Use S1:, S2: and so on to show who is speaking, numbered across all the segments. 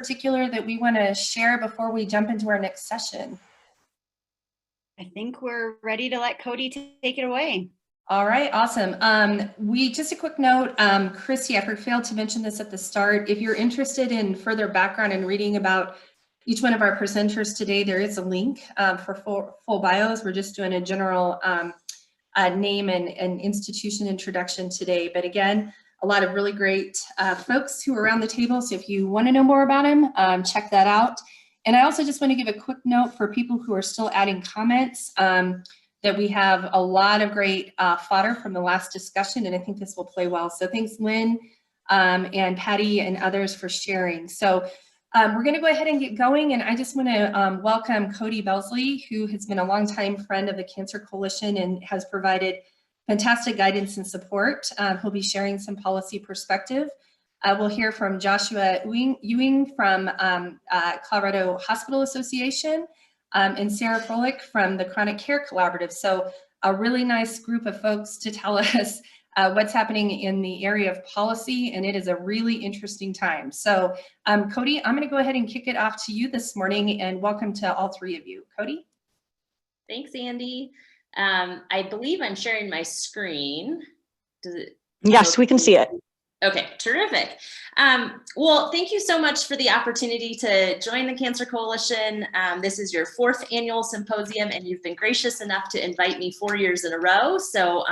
S1: particular that we want to share before we jump into our next session?
S2: I think we're ready to let Cody take it away.
S1: All right, awesome. Just a quick note, Christy, I failed to mention this at the start. If you're interested in further background and reading about each one of our presenters today, there is a link for full bios. We're just doing a general name and institution introduction today. But again, a lot of really great folks who are around the table. So if you want to know more about them, check that out. And I also just want to give a quick note for people who are still adding comments that we have a lot of great fodder from the last discussion, and I think this will play well. So thanks, Lynn and Patty and others for sharing. So we're going to go ahead and get going, and I just want to welcome Cody Belsley, who has been a longtime friend of the Cancer Coalition and has provided fantastic guidance and support. He'll be sharing some policy perspective. We'll hear from Joshua Ewing from Colorado Hospital Association and Sarah Froelich from the Chronic Care Collaborative. So a really nice group of folks to tell us what's happening in the area of policy, and it is a really interesting time. So Cody, I'm going to go ahead and kick it off to you this morning, and welcome to all three of you. Cody?
S3: Thanks, Andy. I believe I'm sharing my screen. Does it?
S2: Yes, we can see it.
S3: Okay, terrific. Well, thank you so much for the opportunity to join the Cancer Coalition. This is your 4th annual symposium, and you've been gracious enough to invite me 4 years in a row. So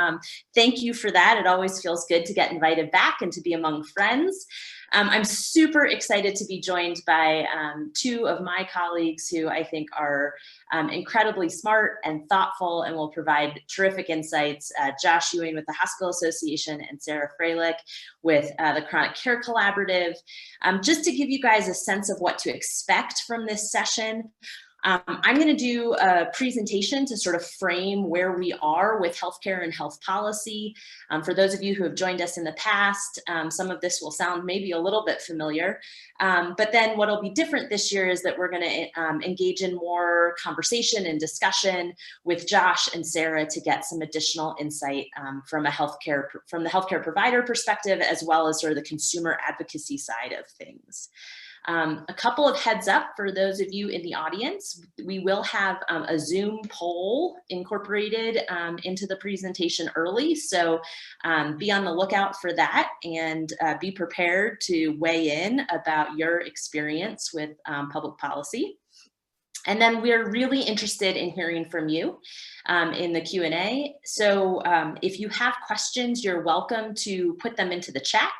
S3: thank you for that. It always feels good to get invited back and to be among friends. I'm super excited to be joined by 2 of my colleagues who I think are incredibly smart and thoughtful and will provide terrific insights. Josh Ewing with the Hospital Association and Sarah Froelich with the Chronic Care Collaborative. Just to give you guys a sense of what to expect from this session, I'm going to do a presentation to sort of frame where we are with healthcare and health policy. For those of you who have joined us in the past, some of this will sound maybe a little bit familiar. But then what will be different this year is that we're going to engage in more conversation and discussion with Josh and Sarah to get some additional insight from the healthcare provider perspective, as well as sort of the consumer advocacy side of things. A couple of heads up for those of you in the audience, we will have a Zoom poll incorporated into the presentation early, so be on the lookout for that and be prepared to weigh in about your experience with public policy. And then we're really interested in hearing from you in the Q&A. So if you have questions, you're welcome to put them into the chat.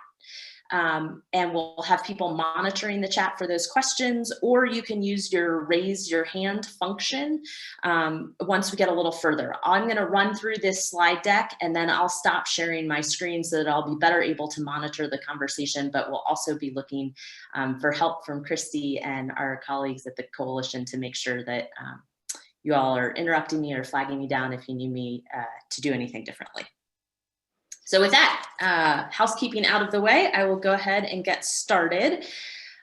S3: And we'll have people monitoring the chat for those questions, or you can use your raise your hand function once we get a little further. I'm going to run through this slide deck, and then I'll stop sharing my screen so that I'll be better able to monitor the conversation, but we'll also be looking for help from Christy and our colleagues at the coalition to make sure that you all are interrupting me or flagging me down if you need me to do anything differently. So with that, housekeeping out of the way, I will go ahead and get started.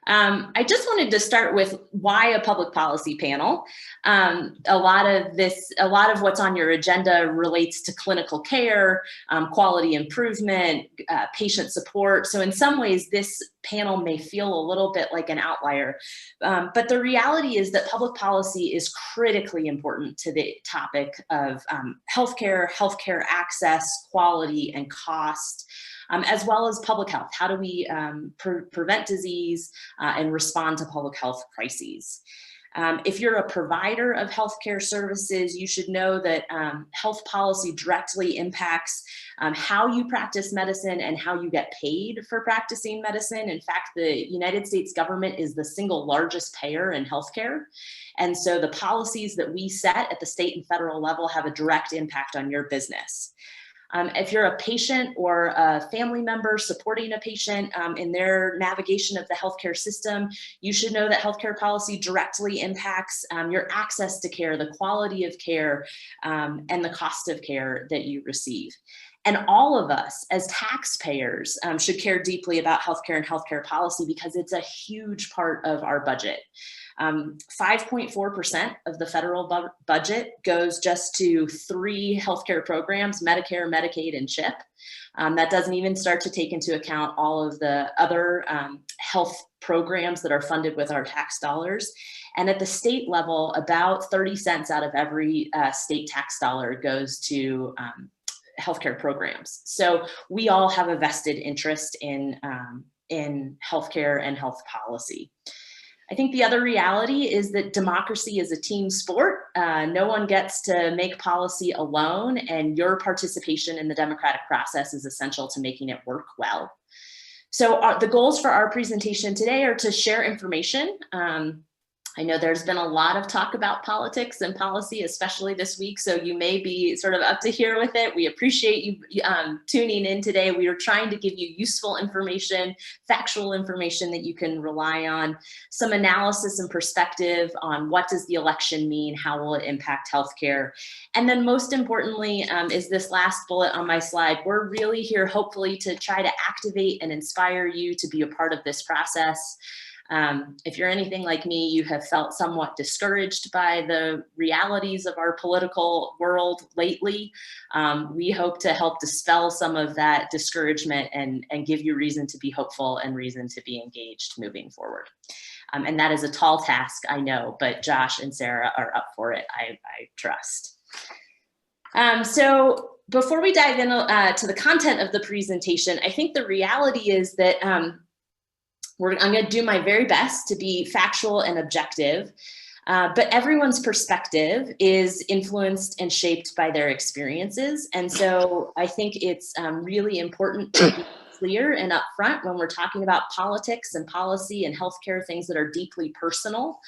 S3: I just wanted to start with why a public policy panel. A lot of what's on your agenda relates to clinical care, quality improvement, patient support. So in some ways, this panel may feel a little bit like an outlier, but the reality is that public policy is critically important to the topic of healthcare access, quality, and cost. As well as public health. How do we prevent disease and respond to public health crises? If you're a provider of healthcare services, you should know that health policy directly impacts how you practice medicine and how you get paid for practicing medicine. In fact, the United States government is the single largest payer in healthcare. And so the policies that we set at the state and federal level have a direct impact on your business. If you're a patient or a family member supporting a patient in their navigation of the healthcare system, you should know that healthcare policy directly impacts your access to care, the quality of care, and the cost of care that you receive. And all of us as taxpayers should care deeply about healthcare and healthcare policy because it's a huge part of our budget. 5.4% of the federal budget goes just to 3 healthcare programs, Medicare, Medicaid, and CHIP. That doesn't even start to take into account all of the other health programs that are funded with our tax dollars. And at the state level, about 30 cents out of every state tax dollar goes to healthcare programs. So we all have a vested interest in healthcare and health policy. I think the other reality is that democracy is a team sport. No one gets to make policy alone, and your participation in the democratic process is essential to making it work well. So the goals for our presentation today are to share information. I know there's been a lot of talk about politics and policy, especially this week, so you may be sort of up to here with it. We appreciate you tuning in today. We are trying to give you useful information, factual information that you can rely on, some analysis and perspective on what does the election mean, how will it impact healthcare, and then most importantly is this last bullet on my slide. We're really here hopefully to try to activate and inspire you to be a part of this process. If you're anything like me, you have felt somewhat discouraged by the realities of our political world lately. We hope to help dispel some of that discouragement and give you reason to be hopeful and reason to be engaged moving forward. And that is a tall task, I know, but Josh and Sarah are up for it, I trust. So before we dive in to the content of the presentation, I think the reality is that I'm going to do my very best to be factual and objective, but everyone's perspective is influenced and shaped by their experiences. And so I think it's really important to be clear and upfront when we're talking about politics and policy and healthcare, things that are deeply personal,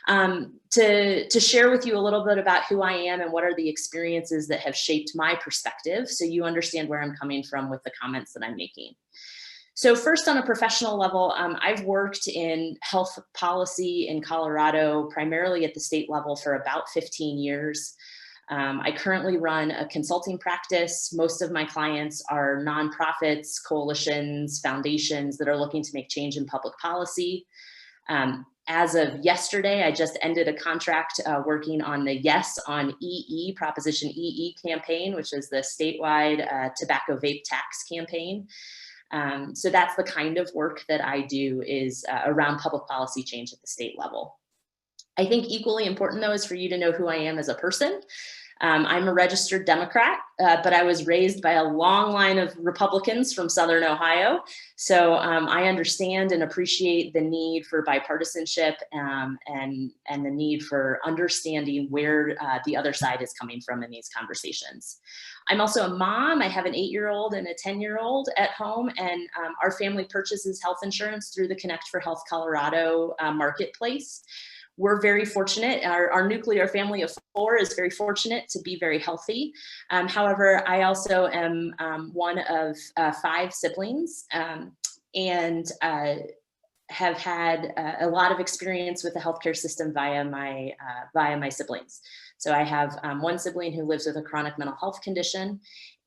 S3: to share with you a little bit about who I am and what are the experiences that have shaped my perspective, so you understand where I'm coming from with the comments that I'm making. So first, on a professional level, I've worked in health policy in Colorado, primarily at the state level, for about 15 years. I currently run a consulting practice. Most of my clients are nonprofits, coalitions, foundations that are looking to make change in public policy. As of yesterday, I just ended a contract working on the Yes on EE, Proposition EE campaign, which is the statewide tobacco vape tax campaign. So that's the kind of work that I do, is around public policy change at the state level. I think equally important, though, is for you to know who I am as a person. I'm a registered Democrat, but I was raised by a long line of Republicans from Southern Ohio. So I understand and appreciate the need for bipartisanship and the need for understanding where the other side is coming from in these conversations. I'm also a mom. I have an 8-year-old and a 10-year-old at home, and our family purchases health insurance through the Connect for Health Colorado marketplace. We're very fortunate. Our nuclear family of 4 is very fortunate to be very healthy. However, I also am one of 5 siblings, and have had a lot of experience with the healthcare system via my siblings. So I have one sibling who lives with a chronic mental health condition,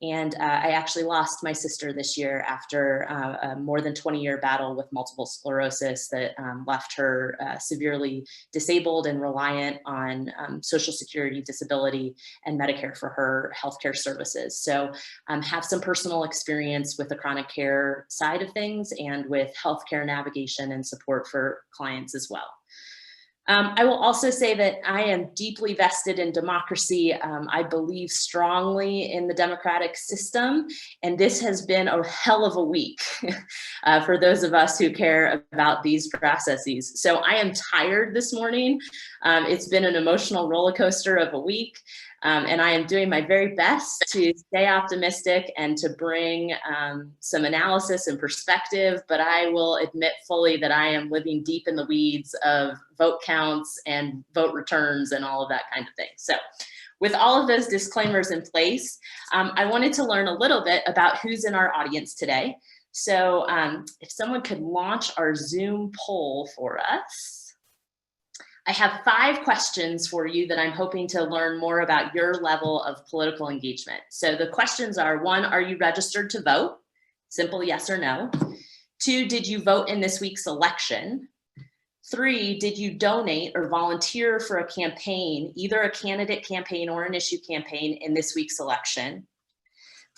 S3: and I actually lost my sister this year after a more than 20-year battle with multiple sclerosis that left her severely disabled and reliant on Social Security, disability, and Medicare for her healthcare services. So have some personal experience with the chronic care side of things and with healthcare navigation and support for clients as well. I will also say that I am deeply vested in democracy. I believe strongly in the democratic system, and this has been a hell of a week for those of us who care about these processes. So I am tired this morning. It's been an emotional roller coaster of a week. And I am doing my very best to stay optimistic and to bring some analysis and perspective, but I will admit fully that I am living deep in the weeds of vote counts and vote returns and all of that kind of thing. So with all of those disclaimers in place, I wanted to learn a little bit about who's in our audience today. So if someone could launch our Zoom poll for us. I have 5 questions for you that I'm hoping to learn more about your level of political engagement. So the questions are: 1, are you registered to vote? Simple yes or no. 2, did you vote in this week's election? 3, did you donate or volunteer for a campaign, either a candidate campaign or an issue campaign in this week's election?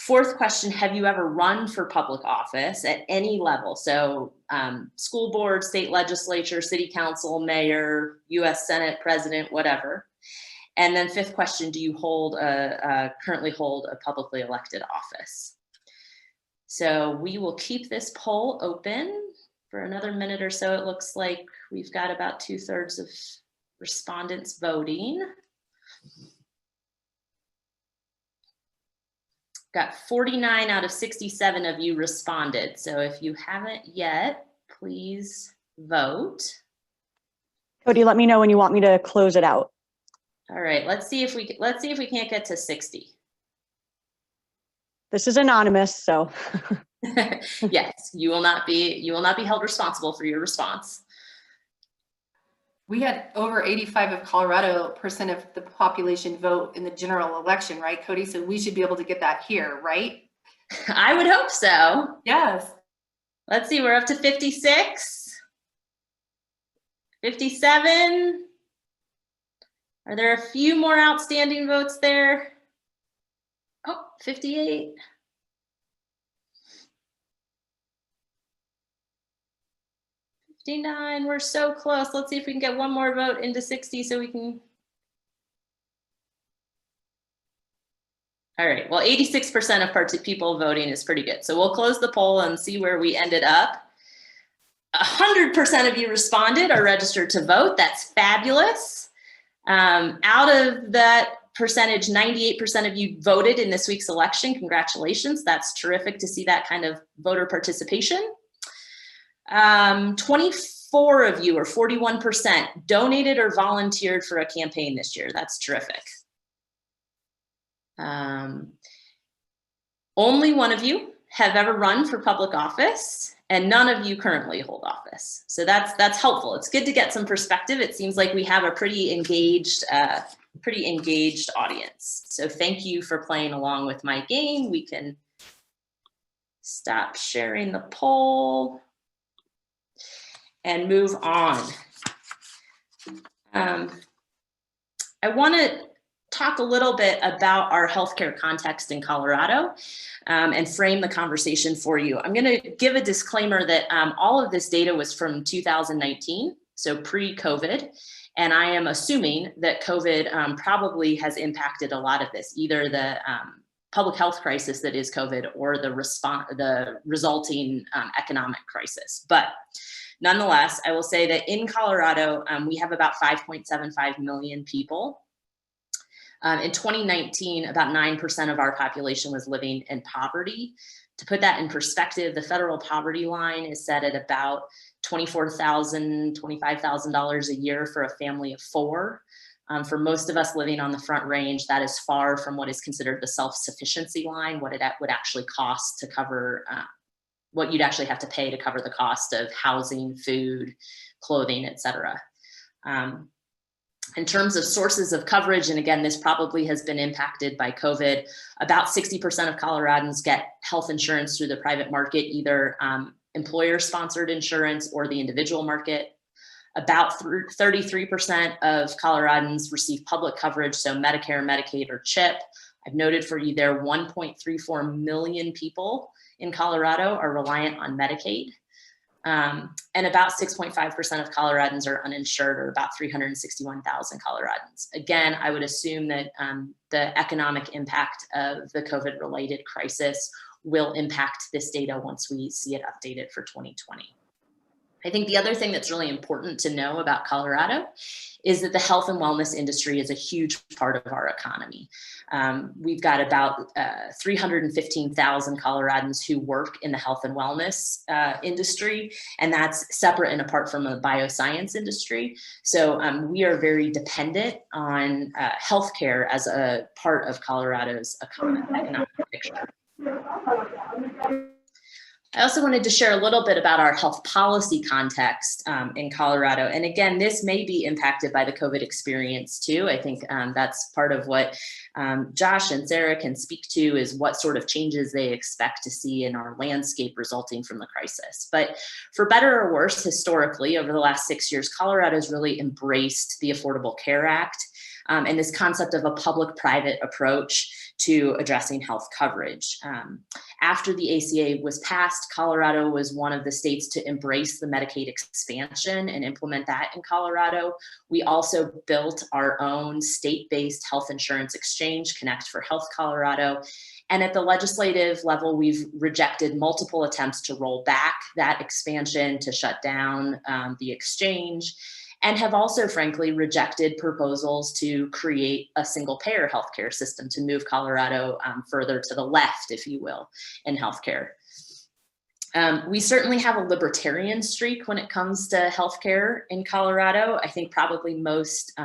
S3: 4th question, have you ever run for public office at any level? So school board, state legislature, city council, mayor, US Senate, president, whatever. And then 5th question, do you currently hold a publicly elected office? So we will keep this poll open for another minute or so. It looks like we've got about 2/3 of respondents voting. Got 49 out of 67 of you responded. So if you haven't yet, please vote.
S4: Cody, let me know when you want me to close it out.
S3: All right, let's see if we can't get to 60.
S4: This is anonymous, so.
S3: Yes, you will not be held responsible for your response.
S1: We had over 85% of Colorado of the population vote in the general election, right, Cody? So we should be able to get that here, right?
S3: I would hope so.
S1: Yes.
S3: Let's see, we're up to 56, 57. Are there a few more outstanding votes there? Oh, 58. 59, we're so close. Let's see if we can get one more vote into 60 so we can. All right, well, 86% of people voting is pretty good. So we'll close the poll and see where we ended up. 100% of you responded or registered to vote. That's fabulous. Out of that percentage, 98% of you voted in this week's election. Congratulations, that's terrific to see that kind of voter participation. 24 of you, or 41%, donated or volunteered for a campaign this year. That's terrific. Only one of you have ever run for public office, and none of you currently hold office. So that's helpful. It's good to get some perspective. It seems like we have a pretty engaged audience. So thank you for playing along with my game. We can stop sharing the poll and move on. I want to talk a little bit about our healthcare context in Colorado and frame the conversation for you. I'm going to give a disclaimer that all of this data was from 2019, so pre-COVID, and I am assuming that COVID probably has impacted a lot of this, either the public health crisis that is COVID or the resulting economic crisis. But nonetheless, I will say that in Colorado, we have about 5.75 million people. In 2019, about 9% of our population was living in poverty. To put that in perspective, the federal poverty line is set at about $24,000, $25,000 a year for a family of 4. For most of us living on the Front Range, that is far from what is considered the self-sufficiency line, what it would actually cost to cover what you'd actually have to pay to cover the cost of housing, food, clothing, et cetera. In terms of sources of coverage, and again, this probably has been impacted by COVID, about 60% of Coloradans get health insurance through the private market, either employer-sponsored insurance or the individual market. About 33% of Coloradans receive public coverage, so Medicare, Medicaid, or CHIP. I've noted for you there 1.34 million people in Colorado are reliant on Medicaid. And about 6.5% of Coloradans are uninsured, or about 361,000 Coloradans. Again, I would assume that the economic impact of the COVID-related crisis will impact this data once we see it updated for 2020. I think the other thing that's really important to know about Colorado is that the health and wellness industry is a huge part of our economy. We've got about 315,000 Coloradans who work in the health and wellness industry, and that's separate and apart from the bioscience industry. So we are very dependent on healthcare as a part of Colorado's economic picture. I also wanted to share a little bit about our health policy context in Colorado. And again, this may be impacted by the COVID experience too. I think that's part of what Josh and Sarah can speak to, is what sort of changes they expect to see in our landscape resulting from the crisis. But for better or worse, historically, over the last 6 years, Colorado has really embraced the Affordable Care Act and this concept of a public-private approach to addressing health coverage. After the ACA was passed, Colorado was one of the states to embrace the Medicaid expansion and implement that in Colorado. We also built our own state-based health insurance exchange, Connect for Health Colorado. And at the legislative level, we've rejected multiple attempts to roll back that expansion, to shut down the exchange, and have also, frankly, rejected proposals to create a single-payer healthcare system, to move Colorado further to the left, if you will, in healthcare. We certainly have a libertarian streak when it comes to healthcare in Colorado. I think probably most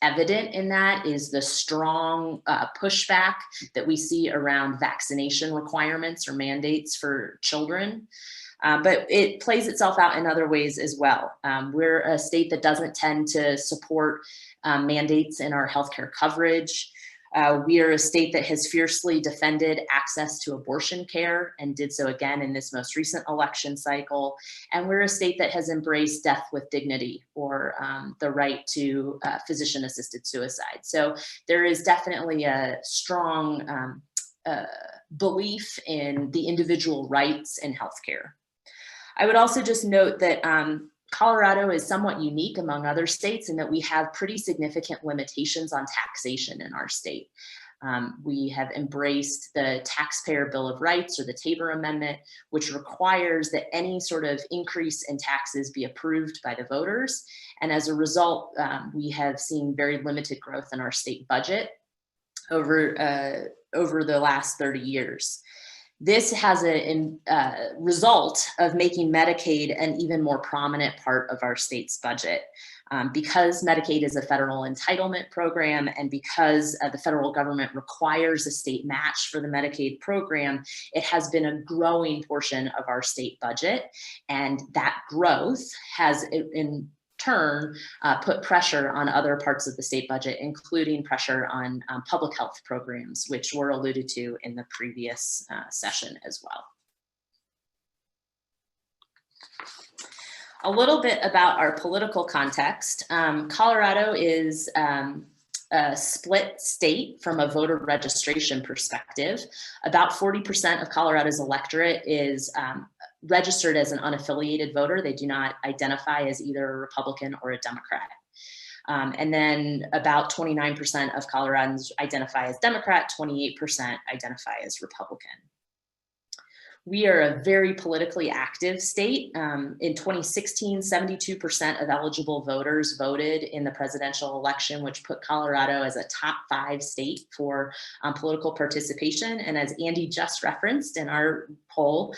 S3: evident in that is the strong pushback that we see around vaccination requirements or mandates for children. But it plays itself out in other ways as well. We're a state that doesn't tend to support mandates in our healthcare coverage. We are a state that has fiercely defended access to abortion care and did so again in this most recent election cycle. And we're a state that has embraced death with dignity, or the right to physician-assisted suicide. So there is definitely a strong belief in the individual rights in healthcare. I would also just note that Colorado is somewhat unique among other states in that we have pretty significant limitations on taxation in our state. We have embraced the Taxpayer Bill of Rights, or the Tabor Amendment, which requires that any sort of increase in taxes be approved by the voters. And as a result, we have seen very limited growth in our state budget over the last 30 years. This has a result of making Medicaid an even more prominent part of our state's budget. Because Medicaid is a federal entitlement program, and because the federal government requires a state match for the Medicaid program, it has been a growing portion of our state budget. And that growth has, in turn, put pressure on other parts of the state budget, including pressure on public health programs, which were alluded to in the previous session as well. A little bit about our political context. Colorado is a split state from a voter registration perspective. About 40% of Colorado's electorate is registered as an unaffiliated voter. They do not identify as either a Republican or a Democrat. And then about 29% of Coloradans identify as Democrat, 28% identify as Republican. We are a very politically active state. In 2016, 72% of eligible voters voted in the presidential election, which put Colorado as a top 5 state for political participation. And as Andy just referenced in our poll,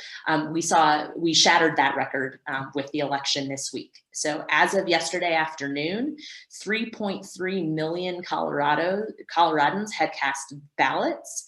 S3: we shattered that record with the election this week. So as of yesterday afternoon, 3.3 million Coloradans had cast ballots.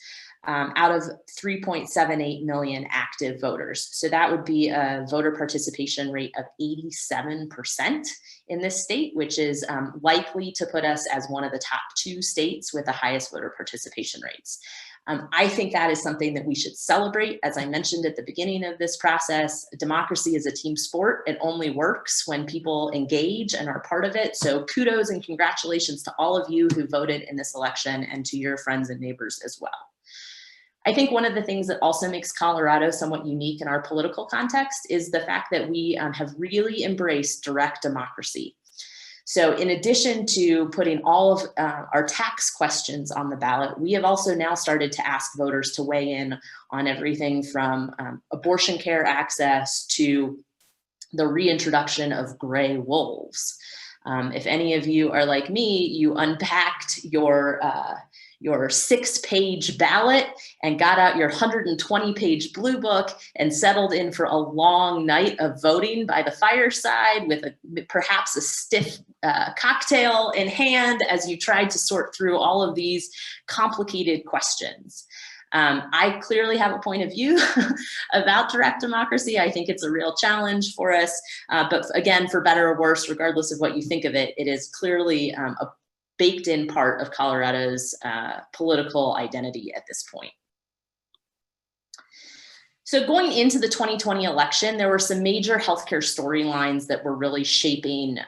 S3: Out of 3.78 million active voters. So that would be a voter participation rate of 87% in this state, which is likely to put us as one of the top 2 states with the highest voter participation rates. I think that is something that we should celebrate. As I mentioned at the beginning of this process, democracy is a team sport. It only works when people engage and are part of it. So kudos and congratulations to all of you who voted in this election, and to your friends and neighbors as well. I think one of the things that also makes Colorado somewhat unique in our political context is the fact that we have really embraced direct democracy. So in addition to putting all of our tax questions on the ballot, we have also now started to ask voters to weigh in on everything from abortion care access to the reintroduction of gray wolves. If any of you are like me, you unpacked your 6-page ballot and got out your 120-page blue book and settled in for a long night of voting by the fireside with perhaps a stiff cocktail in hand as you tried to sort through all of these complicated questions. I clearly have a point of view about direct democracy. I think it's a real challenge for us, but again, for better or worse, regardless of what you think of it, it is clearly a baked in part of Colorado's political identity at this point. So going into the 2020 election, there were some major healthcare storylines that were really shaping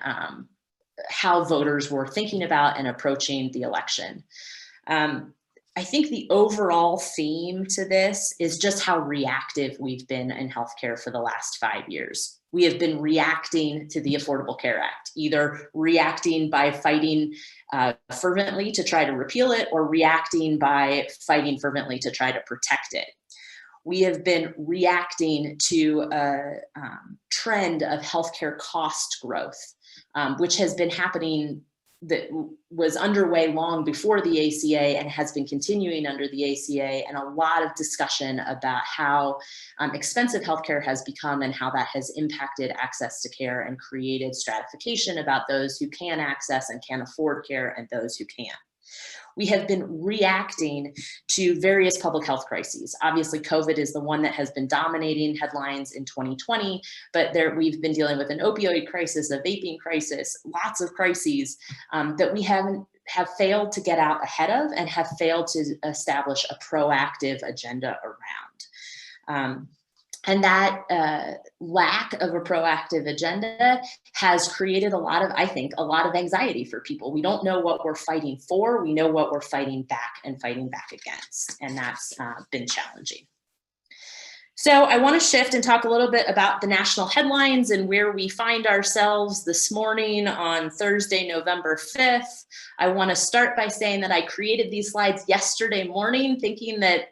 S3: how voters were thinking about and approaching the election. I think the overall theme to this is just how reactive we've been in healthcare for the last 5 years. We have been reacting to the Affordable Care Act, either reacting by fighting fervently to try to repeal it, or reacting by fighting fervently to try to protect it. We have been reacting to a trend of healthcare cost growth, which has been happening, that was underway long before the ACA and has been continuing under the ACA, and a lot of discussion about how expensive healthcare has become and how that has impacted access to care and created stratification about those who can access and can afford care and those who can't. We have been reacting to various public health crises. Obviously, COVID is the one that has been dominating headlines in 2020, but we've been dealing with an opioid crisis, a vaping crisis, lots of crises that we have failed to get out ahead of and have failed to establish a proactive agenda around. And that lack of a proactive agenda has created I think, a lot of anxiety for people. We don't know what we're fighting for. We know what we're fighting back and fighting back against. And that's been challenging. So I want to shift and talk a little bit about the national headlines and where we find ourselves this morning on Thursday, November 5th. I want to start by saying that I created these slides yesterday morning, thinking that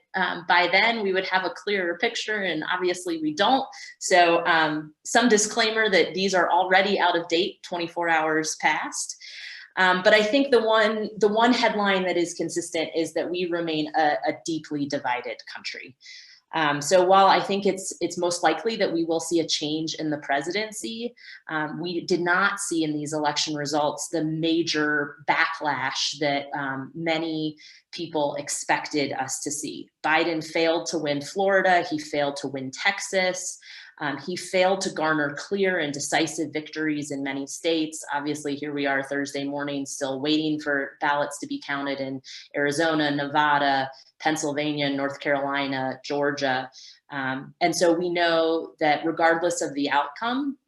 S3: by then we would have a clearer picture, and obviously we don't. So some disclaimer that these are already out of date, 24 hours past. But I think the one headline that is consistent is that we remain a deeply divided country. So while I think it's most likely that we will see a change in the presidency, we did not see in these election results the major backlash that many people expected us to see. Biden failed to win Florida. He failed to win Texas. He failed to garner clear and decisive victories in many states. Obviously, here we are Thursday morning, still waiting for ballots to be counted in Arizona, Nevada, Pennsylvania, North Carolina, Georgia. And so we know that regardless of the outcome,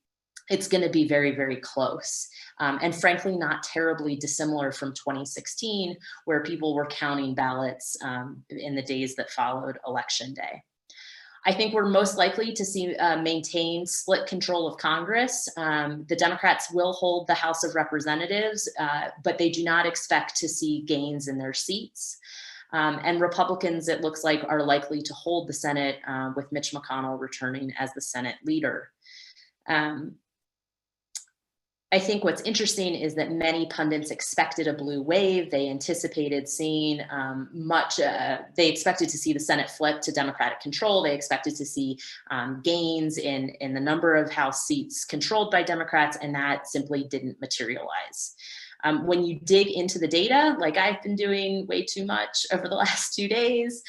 S3: it's going to be very, very close. And frankly, not terribly dissimilar from 2016, where people were counting ballots in the days that followed Election Day. I think we're most likely to see maintain split control of Congress. The Democrats will hold the House of Representatives, but they do not expect to see gains in their seats. And Republicans, it looks like, are likely to hold the Senate with Mitch McConnell returning as the Senate leader. I think what's interesting is that many pundits expected a blue wave. They anticipated seeing they expected to see the Senate flip to Democratic control. They expected to see gains in the number of House seats controlled by Democrats, and that simply didn't materialize. When you dig into the data, like I've been doing way too much over the last 2 days,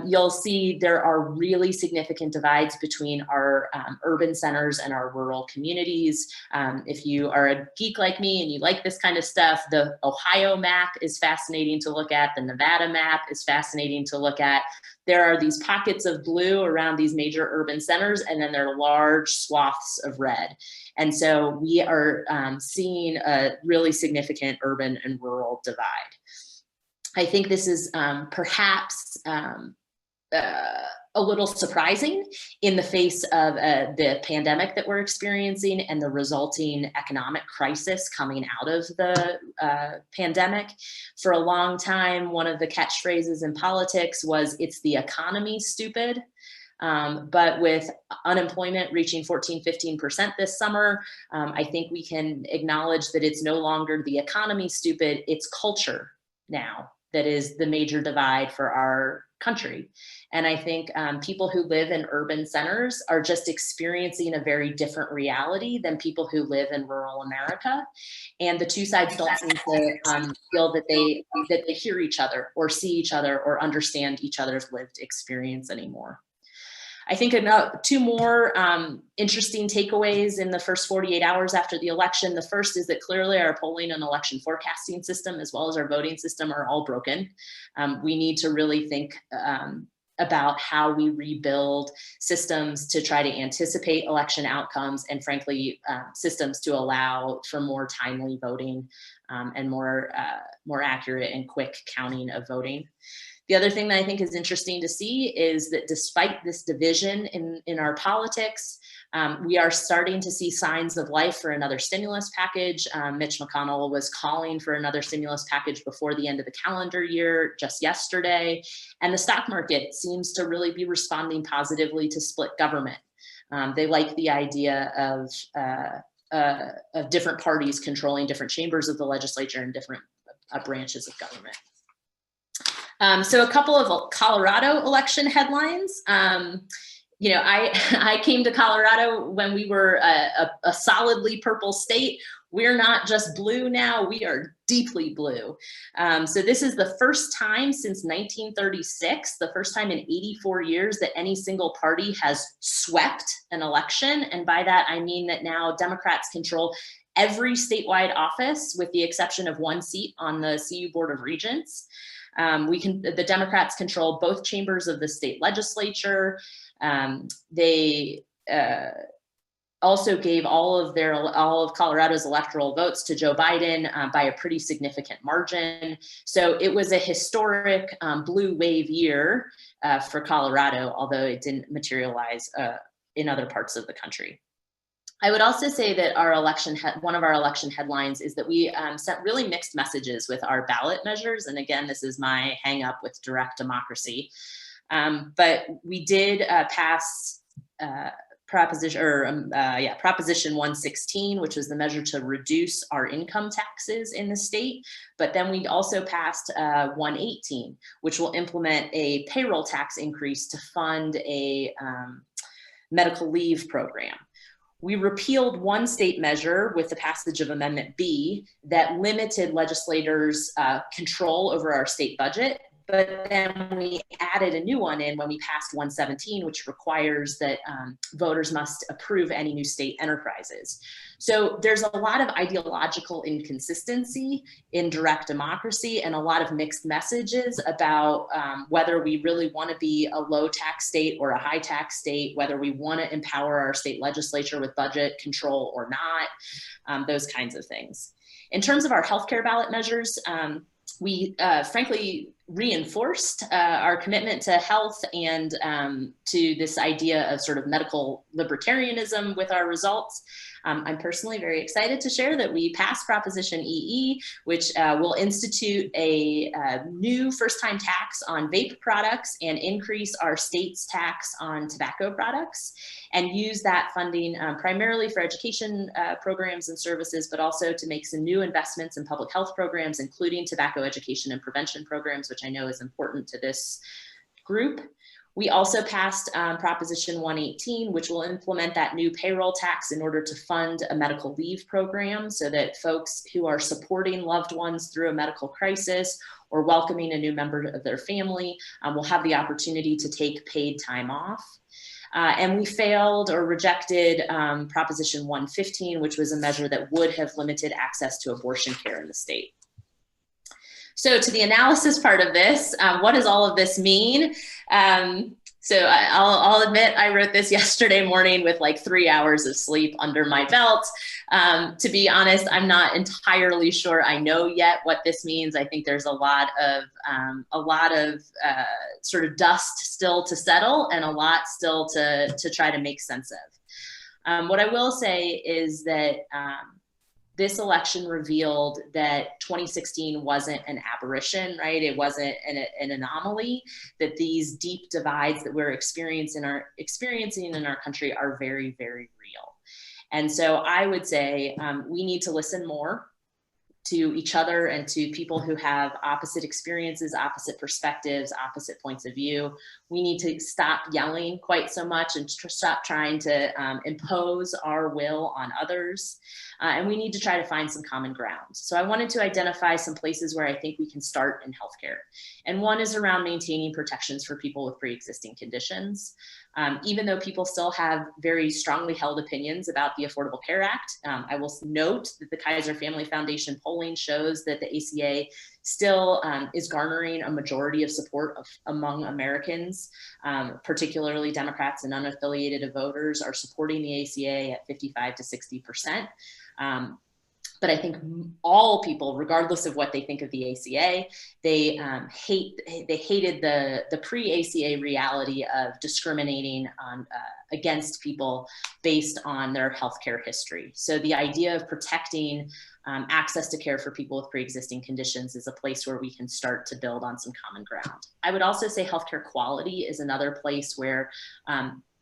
S3: you'll see there are really significant divides between our urban centers and our rural communities. If you are a geek like me and you like this kind of stuff, the Ohio map is fascinating to look at. The Nevada map is fascinating to look at. There are these pockets of blue around these major urban centers, and then there are large swaths of red. And so we are seeing a really significant urban and rural divide. I think this is perhaps a little surprising in the face of the pandemic that we're experiencing and the resulting economic crisis coming out of the pandemic. For a long time, one of the catchphrases in politics was, "It's the economy, stupid." But with unemployment reaching 14–15% this summer, I think we can acknowledge that it's no longer the economy, stupid, it's culture now that is the major divide for our country. And I think people who live in urban centers are just experiencing a very different reality than people who live in rural America. And the two sides don't seem to feel that they hear each other or see each other or understand each other's lived experience anymore. I think two more interesting takeaways in the first 48 hours after the election. The first is that clearly our polling and election forecasting system, as well as our voting system, are all broken. We need to really think about how we rebuild systems to try to anticipate election outcomes, and frankly, systems to allow for more timely voting and more accurate and quick counting of voting. The other thing that I think is interesting to see is that despite this division in our politics, we are starting to see signs of life for another stimulus package. Mitch McConnell was calling for another stimulus package before the end of the calendar year just yesterday. And the stock market seems to really be responding positively to split government. They like the idea of different parties controlling different chambers of the legislature and different branches of government. So a couple of Colorado election headlines. I came to Colorado when we were a solidly purple state. We're not just blue now, we are deeply blue. So this is the first time since 1936, the first time in 84 years that any single party has swept an election. And by that, I mean that now Democrats control every statewide office with the exception of one seat on the CU Board of Regents. The Democrats control both chambers of the state legislature. They also gave all of Colorado's electoral votes to Joe Biden by a pretty significant margin. So it was a historic blue wave year for Colorado, although it didn't materialize in other parts of the country. I would also say that one of our election headlines is that we sent really mixed messages with our ballot measures. And again, this is my hang up with direct democracy. But we did pass Proposition 116, which was the measure to reduce our income taxes in the state. But then we also passed 118, which will implement a payroll tax increase to fund a medical leave program. We repealed one state measure with the passage of Amendment B that limited legislators' control over our state budget. But then we added a new one in when we passed 117, which requires that voters must approve any new state enterprises. So there's a lot of ideological inconsistency in direct democracy and a lot of mixed messages about whether we really want to be a low tax state or a high tax state, whether we want to empower our state legislature with budget control or not, those kinds of things. In terms of our healthcare ballot measures, we frankly reinforced our commitment to health and to this idea of sort of medical libertarianism with our results. I'm personally very excited to share that we passed Proposition EE, which will institute a new first-time tax on vape products and increase our state's tax on tobacco products, and use that funding primarily for education programs and services, but also to make some new investments in public health programs, including tobacco education and prevention programs, which I know is important to this group. We also passed Proposition 118, which will implement that new payroll tax in order to fund a medical leave program so that folks who are supporting loved ones through a medical crisis or welcoming a new member of their family will have the opportunity to take paid time off. And we failed or rejected Proposition 115, which was a measure that would have limited access to abortion care in the state. So to the analysis part of this, what does all of this mean? So I'll admit I wrote this yesterday morning with like 3 hours of sleep under my belt. To be honest, I'm not entirely sure I know yet what this means. I think there's a lot of sort of dust still to settle and a lot still to try to make sense of. What I will say is that this election revealed that 2016 wasn't an aberration, right? It wasn't an anomaly, that these deep divides that we're experiencing in our country are very, very real. And so I would say we need to listen more. to each other and to people who have opposite experiences, opposite perspectives, opposite points of view. We need to stop yelling quite so much and stop trying to impose our will on others. And we need to try to find some common ground. So I wanted to identify some places where I think we can start in healthcare. And one is around maintaining protections for people with pre-existing conditions. Even though people still have very strongly held opinions about the Affordable Care Act, I will note that the Kaiser Family Foundation polling shows that the ACA still is garnering a majority of support among Americans, particularly Democrats and unaffiliated voters are supporting the ACA at 55 to 60%. But I think all people, regardless of what they think of the ACA, they hated the pre-ACA reality of discriminating against people based on their healthcare history. So the idea of protecting access to care for people with pre-existing conditions is a place where we can start to build on some common ground. I would also say healthcare quality is another place where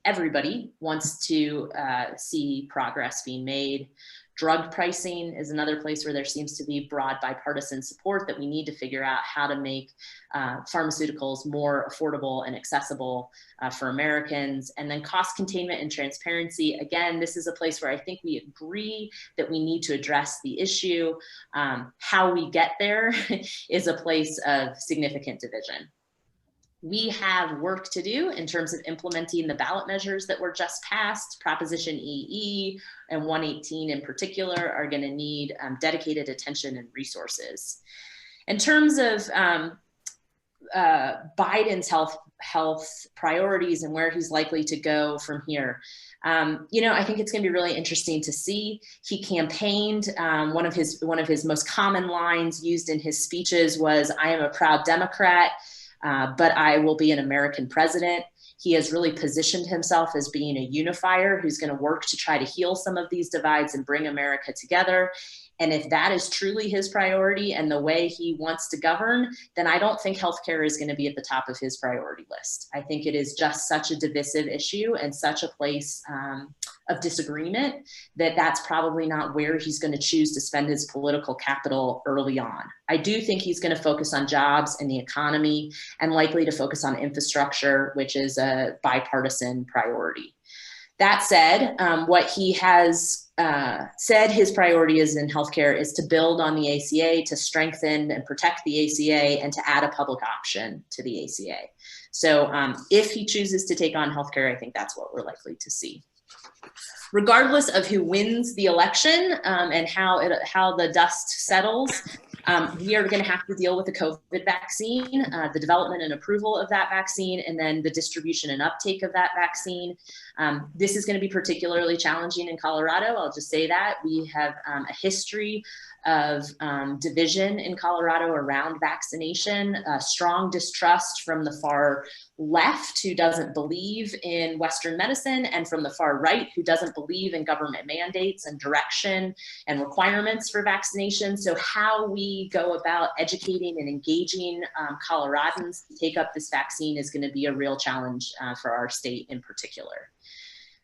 S3: everybody wants to see progress being made. Drug pricing is another place where there seems to be broad bipartisan support that we need to figure out how to make pharmaceuticals more affordable and accessible for Americans. And then cost containment and transparency. Again, this is a place where I think we agree that we need to address the issue. How we get there is a place of significant division. We have work to do in terms of implementing the ballot measures that were just passed. Proposition EE and 118 in particular are going to need dedicated attention and resources. In terms of Biden's health priorities and where he's likely to go from here, I think it's going to be really interesting to see. He campaigned. One of his most common lines used in his speeches was, "I am a proud Democrat, but I will be an American president." He has really positioned himself as being a unifier who's going to work to try to heal some of these divides and bring America together. And if that is truly his priority and the way he wants to govern, then I don't think healthcare is going to be at the top of his priority list. I think it is just such a divisive issue and such a place of disagreement that that's probably not where he's going to choose to spend his political capital early on. I do think he's going to focus on jobs and the economy and likely to focus on infrastructure, which is a bipartisan priority. That said, what he has said his priority is in healthcare is to build on the ACA, to strengthen and protect the ACA, and to add a public option to the ACA. So if he chooses to take on healthcare, I think that's what we're likely to see. Regardless of who wins the election and how the dust settles, we are going to have to deal with the COVID vaccine, the development and approval of that vaccine, and then the distribution and uptake of that vaccine. This is going to be particularly challenging in Colorado. I'll just say that. We have a history of division in Colorado around vaccination, strong distrust from the far left who doesn't believe in Western medicine, and from the far right who doesn't believe in government mandates and direction and requirements for vaccination. So how we go about educating and engaging Coloradans to take up this vaccine is going to be a real challenge for our state in particular.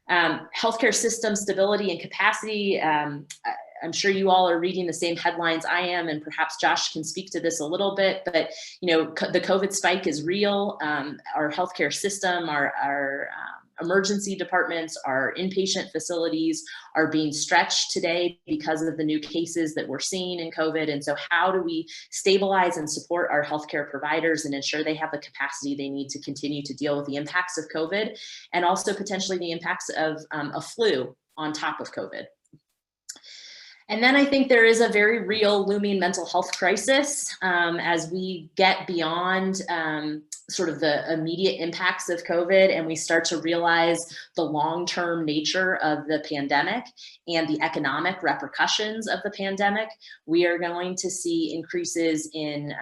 S3: Healthcare system stability and capacity. I'm sure you all are reading the same headlines I am, and perhaps Josh can speak to this a little bit, but the COVID spike is real. Our healthcare system, our emergency departments, our inpatient facilities are being stretched today because of the new cases that we're seeing in COVID. And so how do we stabilize and support our healthcare providers and ensure they have the capacity they need to continue to deal with the impacts of COVID and also potentially the impacts of a flu on top of COVID? And then I think there is a very real looming mental health crisis as we get beyond sort of the immediate impacts of COVID and we start to realize the long-term nature of the pandemic and the economic repercussions of the pandemic. We are going to see increases in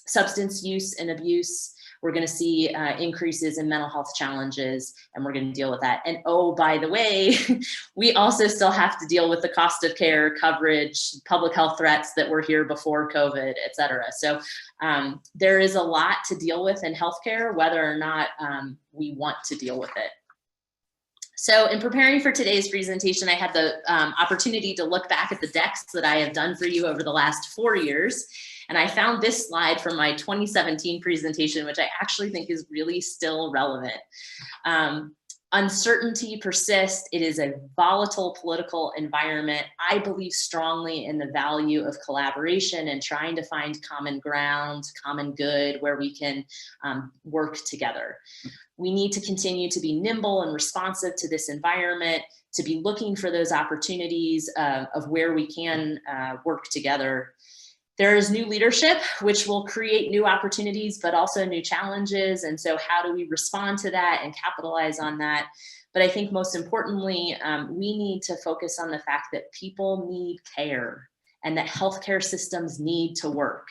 S3: substance use and abuse. We're going to see increases in mental health challenges, and we're going to deal with that. And oh, by the way, we also still have to deal with the cost of care, coverage, public health threats that were here before COVID, et cetera. So there is a lot to deal with in healthcare, whether or not we want to deal with it. So in preparing for today's presentation, I had the opportunity to look back at the decks that I have done for you over the last 4 years. And I found this slide from my 2017 presentation, which I actually think is really still relevant. Uncertainty persists. It is a volatile political environment. I believe strongly in the value of collaboration and trying to find common ground, common good, where we can work together. We need to continue to be nimble and responsive to this environment, to be looking for those opportunities of where we can work together. There is new leadership, which will create new opportunities, but also new challenges. And so how do we respond to that and capitalize on that? But I think most importantly, we need to focus on the fact that people need care and that healthcare systems need to work.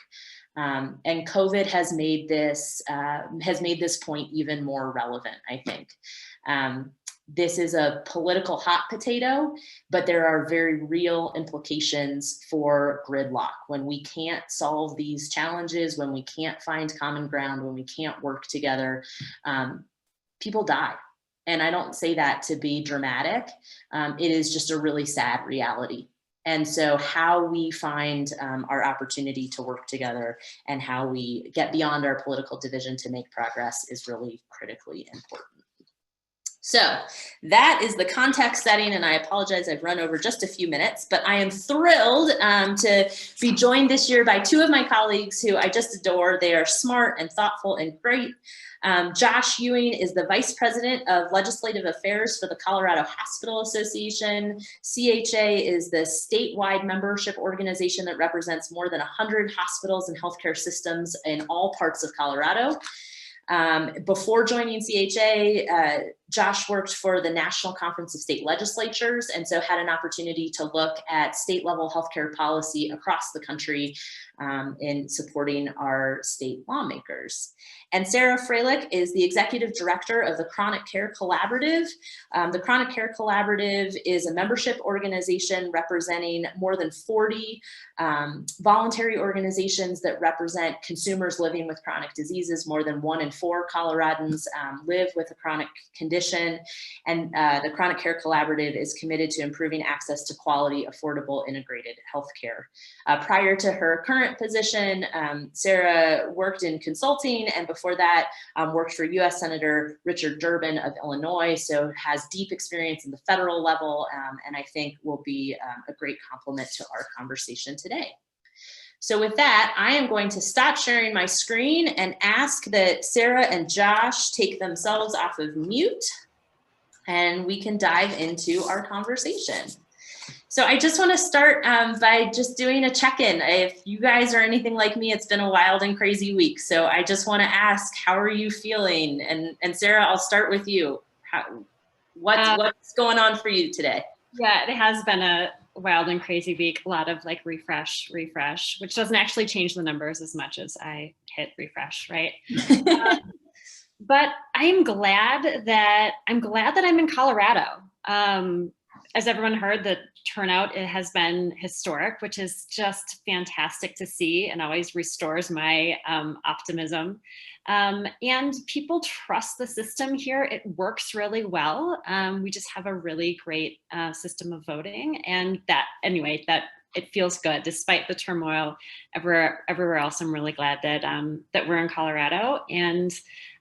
S3: And COVID has made this point even more relevant, I think. This is a political hot potato, but there are very real implications for gridlock. When we can't solve these challenges, when we can't find common ground, when we can't work together, people die. And I don't say that to be dramatic. It is just a really sad reality. And so how we find our opportunity to work together and how we get beyond our political division to make progress is really critically important. So that is the context setting, and I apologize, I've run over just a few minutes, but I am thrilled to be joined this year by two of my colleagues who I just adore. They are smart and thoughtful and great. Josh Ewing is the Vice President of Legislative Affairs for the Colorado Hospital Association. CHA is the statewide membership organization that represents more than 100 hospitals and healthcare systems in all parts of Colorado. Before joining CHA, Josh worked for the National Conference of State Legislatures, and so had an opportunity to look at state level healthcare policy across the country in supporting our state lawmakers. And Sarah Freilich is the Executive Director of the Chronic Care Collaborative. The Chronic Care Collaborative is a membership organization representing more than 40 voluntary organizations that represent consumers living with chronic diseases. More than 1 in 4 Coloradans live with a chronic condition. And the Chronic Care Collaborative is committed to improving access to quality, affordable, integrated healthcare. Prior to her current position, Sarah worked in consulting, and before that worked for US Senator Richard Durbin of Illinois, so has deep experience in the federal level, and I think will be a great complement to our conversation today. So with that, I am going to stop sharing my screen and ask that Sarah and Josh take themselves off of mute, and we can dive into our conversation. So I just want to start by just doing a check-in. If you guys are anything like me, it's been a wild and crazy week. So I just want to ask, how are you feeling? And Sarah, I'll start with you. What's going on for you today?
S2: Yeah, it has been a wild and crazy week. A lot of like refresh, which doesn't actually change the numbers as much as I hit refresh, right? But I'm glad that I'm in Colorado. As everyone heard, the turnout, it has been historic, which is just fantastic to see and always restores my optimism. And people trust the system here. It works really well. We just have a really great system of voting, and that it feels good despite the turmoil everywhere else. I'm really glad that that we're in Colorado, and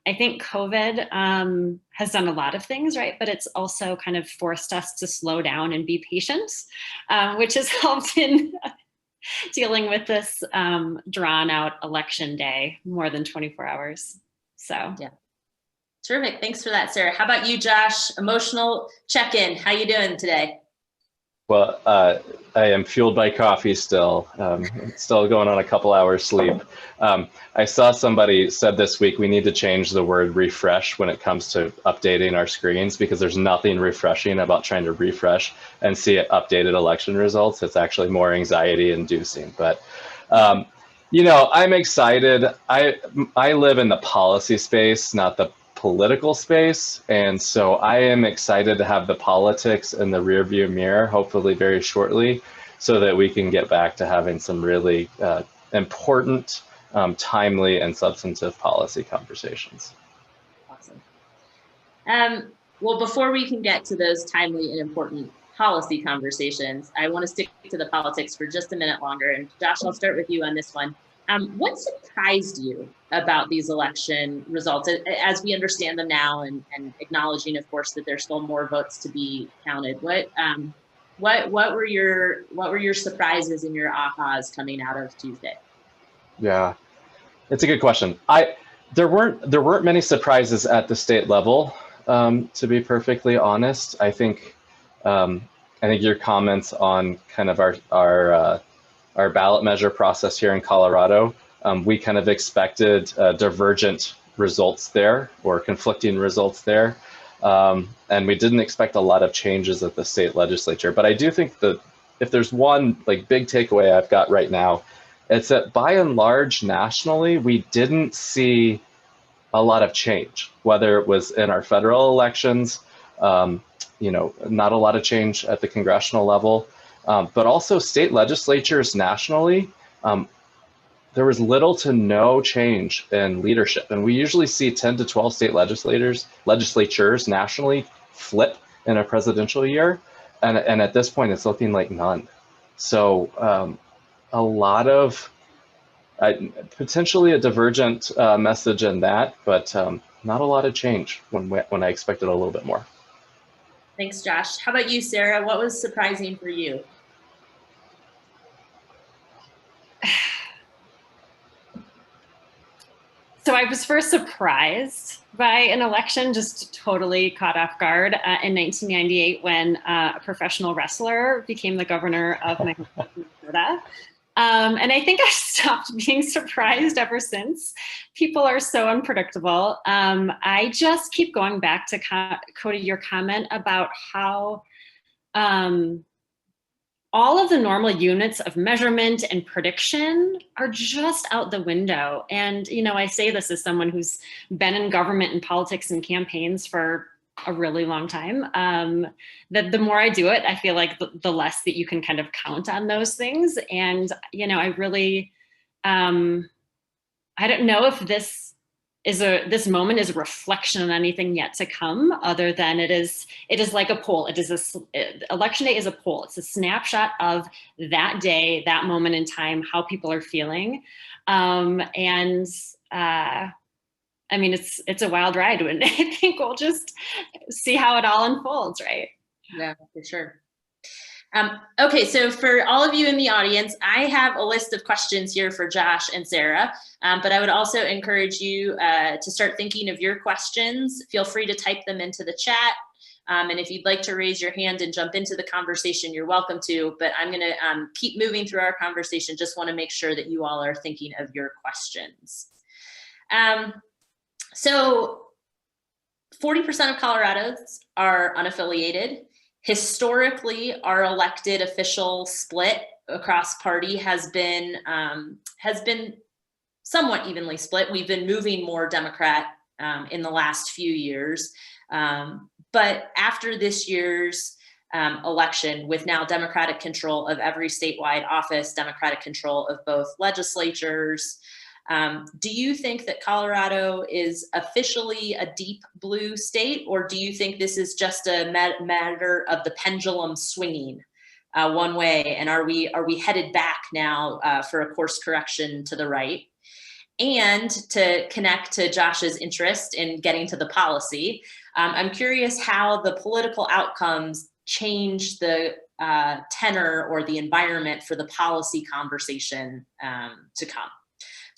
S2: I think COVID has done a lot of things, right? But it's also kind of forced us to slow down and be patient, which has helped in dealing with this drawn out election day, more than 24 hours. So
S3: yeah. Terrific. Thanks for that, Sarah. How about you, Josh? Emotional check-in. How you doing today?
S5: Well, I am fueled by coffee still, still going on a couple hours sleep. I saw somebody said this week, we need to change the word refresh when it comes to updating our screens, because there's nothing refreshing about trying to refresh and see updated election results. It's actually more anxiety inducing, but you know, I'm excited. I live in the policy space, not the political space, and so I am excited to have the politics in the rearview mirror, hopefully very shortly, so that we can get back to having some really important, timely, and substantive policy conversations.
S3: Awesome. Well, before we can get to those timely and important policy conversations, I want to stick to the politics for just a minute longer. And Josh, I'll start with you on this one. What surprised you about these election results as we understand them now, and acknowledging, of course, that there's still more votes to be counted? What were your surprises and your ahas coming out of Tuesday?
S5: Yeah, it's a good question. There weren't many surprises at the state level, to be perfectly honest. I think your comments on kind of our ballot measure process here in Colorado, we kind of expected divergent results there, or conflicting results there. And we didn't expect a lot of changes at the state legislature. But I do think that if there's one big takeaway I've got right now, it's that by and large nationally, we didn't see a lot of change, whether it was in our federal elections, not a lot of change at the congressional level, but also state legislatures nationally. There was little to no change in leadership. And we usually see 10 to 12 state legislatures nationally flip in a presidential year. And at this point, it's looking like none. So a lot of potentially a divergent message in that, but not a lot of change when I expected a little bit more.
S3: Thanks, Josh. How about you, Sarah? What was surprising for you?
S2: So I was first surprised by an election, just totally caught off guard in 1998 when a professional wrestler became the governor of my home state, Minnesota. And I think I've stopped being surprised ever since. People are so unpredictable. I just keep going back to Cody, your comment about how all of the normal units of measurement and prediction are just out the window. And, I say this as someone who's been in government and politics and campaigns for a really long time, that the more I do it, I feel like the less that you can kind of count on those things. And, I really, I don't know if this moment is a reflection on anything yet to come, other than it is like a poll. Election day is a poll. It's a snapshot of that day, that moment in time, how people are feeling. It's a wild ride, and I think we'll just see how it all unfolds, right?
S3: Yeah, for sure. Okay, so for all of you in the audience, I have a list of questions here for Josh and Sarah, but I would also encourage you to start thinking of your questions. Feel free to type them into the chat. And if you'd like to raise your hand and jump into the conversation, you're welcome to, but I'm gonna keep moving through our conversation. Just wanna make sure that you all are thinking of your questions. So 40% of Coloradans are unaffiliated. Historically, our elected official split across party has been somewhat evenly split. We've been moving more Democrat in the last few years. But after this year's election, with now Democratic control of every statewide office, Democratic control of both legislatures, do you think that Colorado is officially a deep blue state, or do you think this is just a matter of the pendulum swinging one way? And are we headed back now for a course correction to the right? And to connect to Josh's interest in getting to the policy, I'm curious how the political outcomes change the tenor or the environment for the policy conversation to come.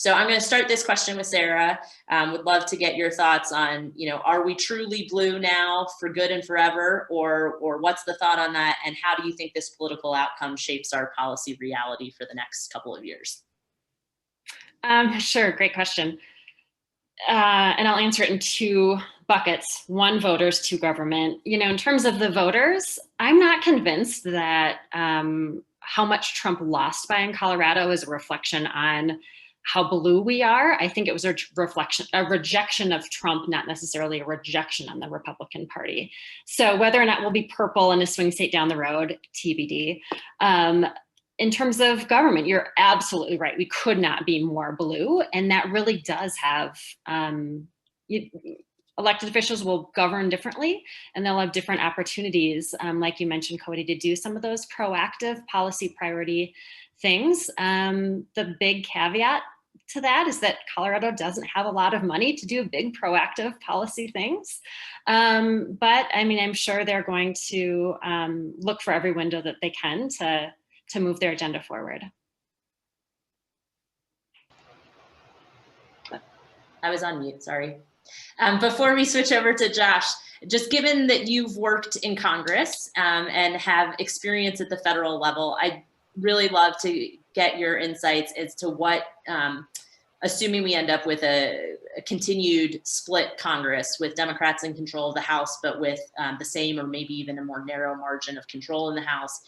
S3: So I'm going to start this question with Sarah. Would love to get your thoughts on, are we truly blue now for good and forever, or what's the thought on that? And how do you think this political outcome shapes our policy reality for the next couple of years?
S2: Sure, great question. And I'll answer it in two buckets: one, voters; two, government. In terms of the voters, I'm not convinced that how much Trump lost by in Colorado is a reflection on how blue we are. I think it was a rejection of Trump, not necessarily a rejection on the Republican Party. So whether or not we'll be purple in a swing state down the road, TBD. In terms of government, you're absolutely right. We could not be more blue. And that really does have a elected officials will govern differently, and they'll have different opportunities, like you mentioned, Cody, to do some of those proactive policy priority things. The big caveat to that is that Colorado doesn't have a lot of money to do big proactive policy things. But I mean, I'm sure they're going to look for every window that they can to move their agenda forward.
S3: I was on mute, sorry. Before we switch over to Josh, just given that you've worked in Congress and have experience at the federal level, I'd really love to get your insights as to what, assuming we end up with a continued split Congress with Democrats in control of the House, but with the same or maybe even a more narrow margin of control in the House,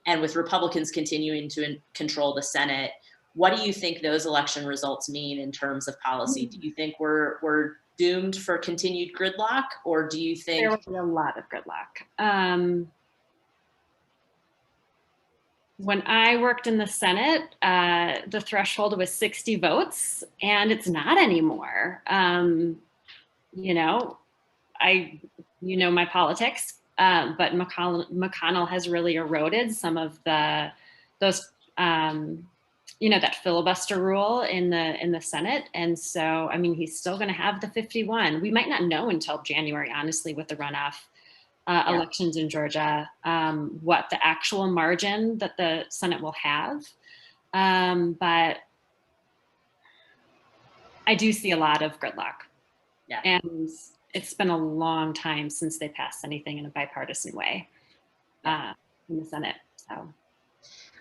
S3: and with Republicans continuing to control the Senate, what do you think those election results mean in terms of policy? Do you think we're doomed for continued gridlock, or do you think
S2: there will be a lot of gridlock? When I worked in the Senate, the threshold was 60 votes, and it's not anymore. You know, my politics, but McConnell has really eroded some of those. That filibuster rule in the Senate. And so, I mean, he's still going to have the 51. We might not know until January, honestly, with the runoff elections in Georgia, what the actual margin that the Senate will have. But I do see a lot of gridlock.
S3: Yeah.
S2: And it's been a long time since they passed anything in a bipartisan way in the Senate. So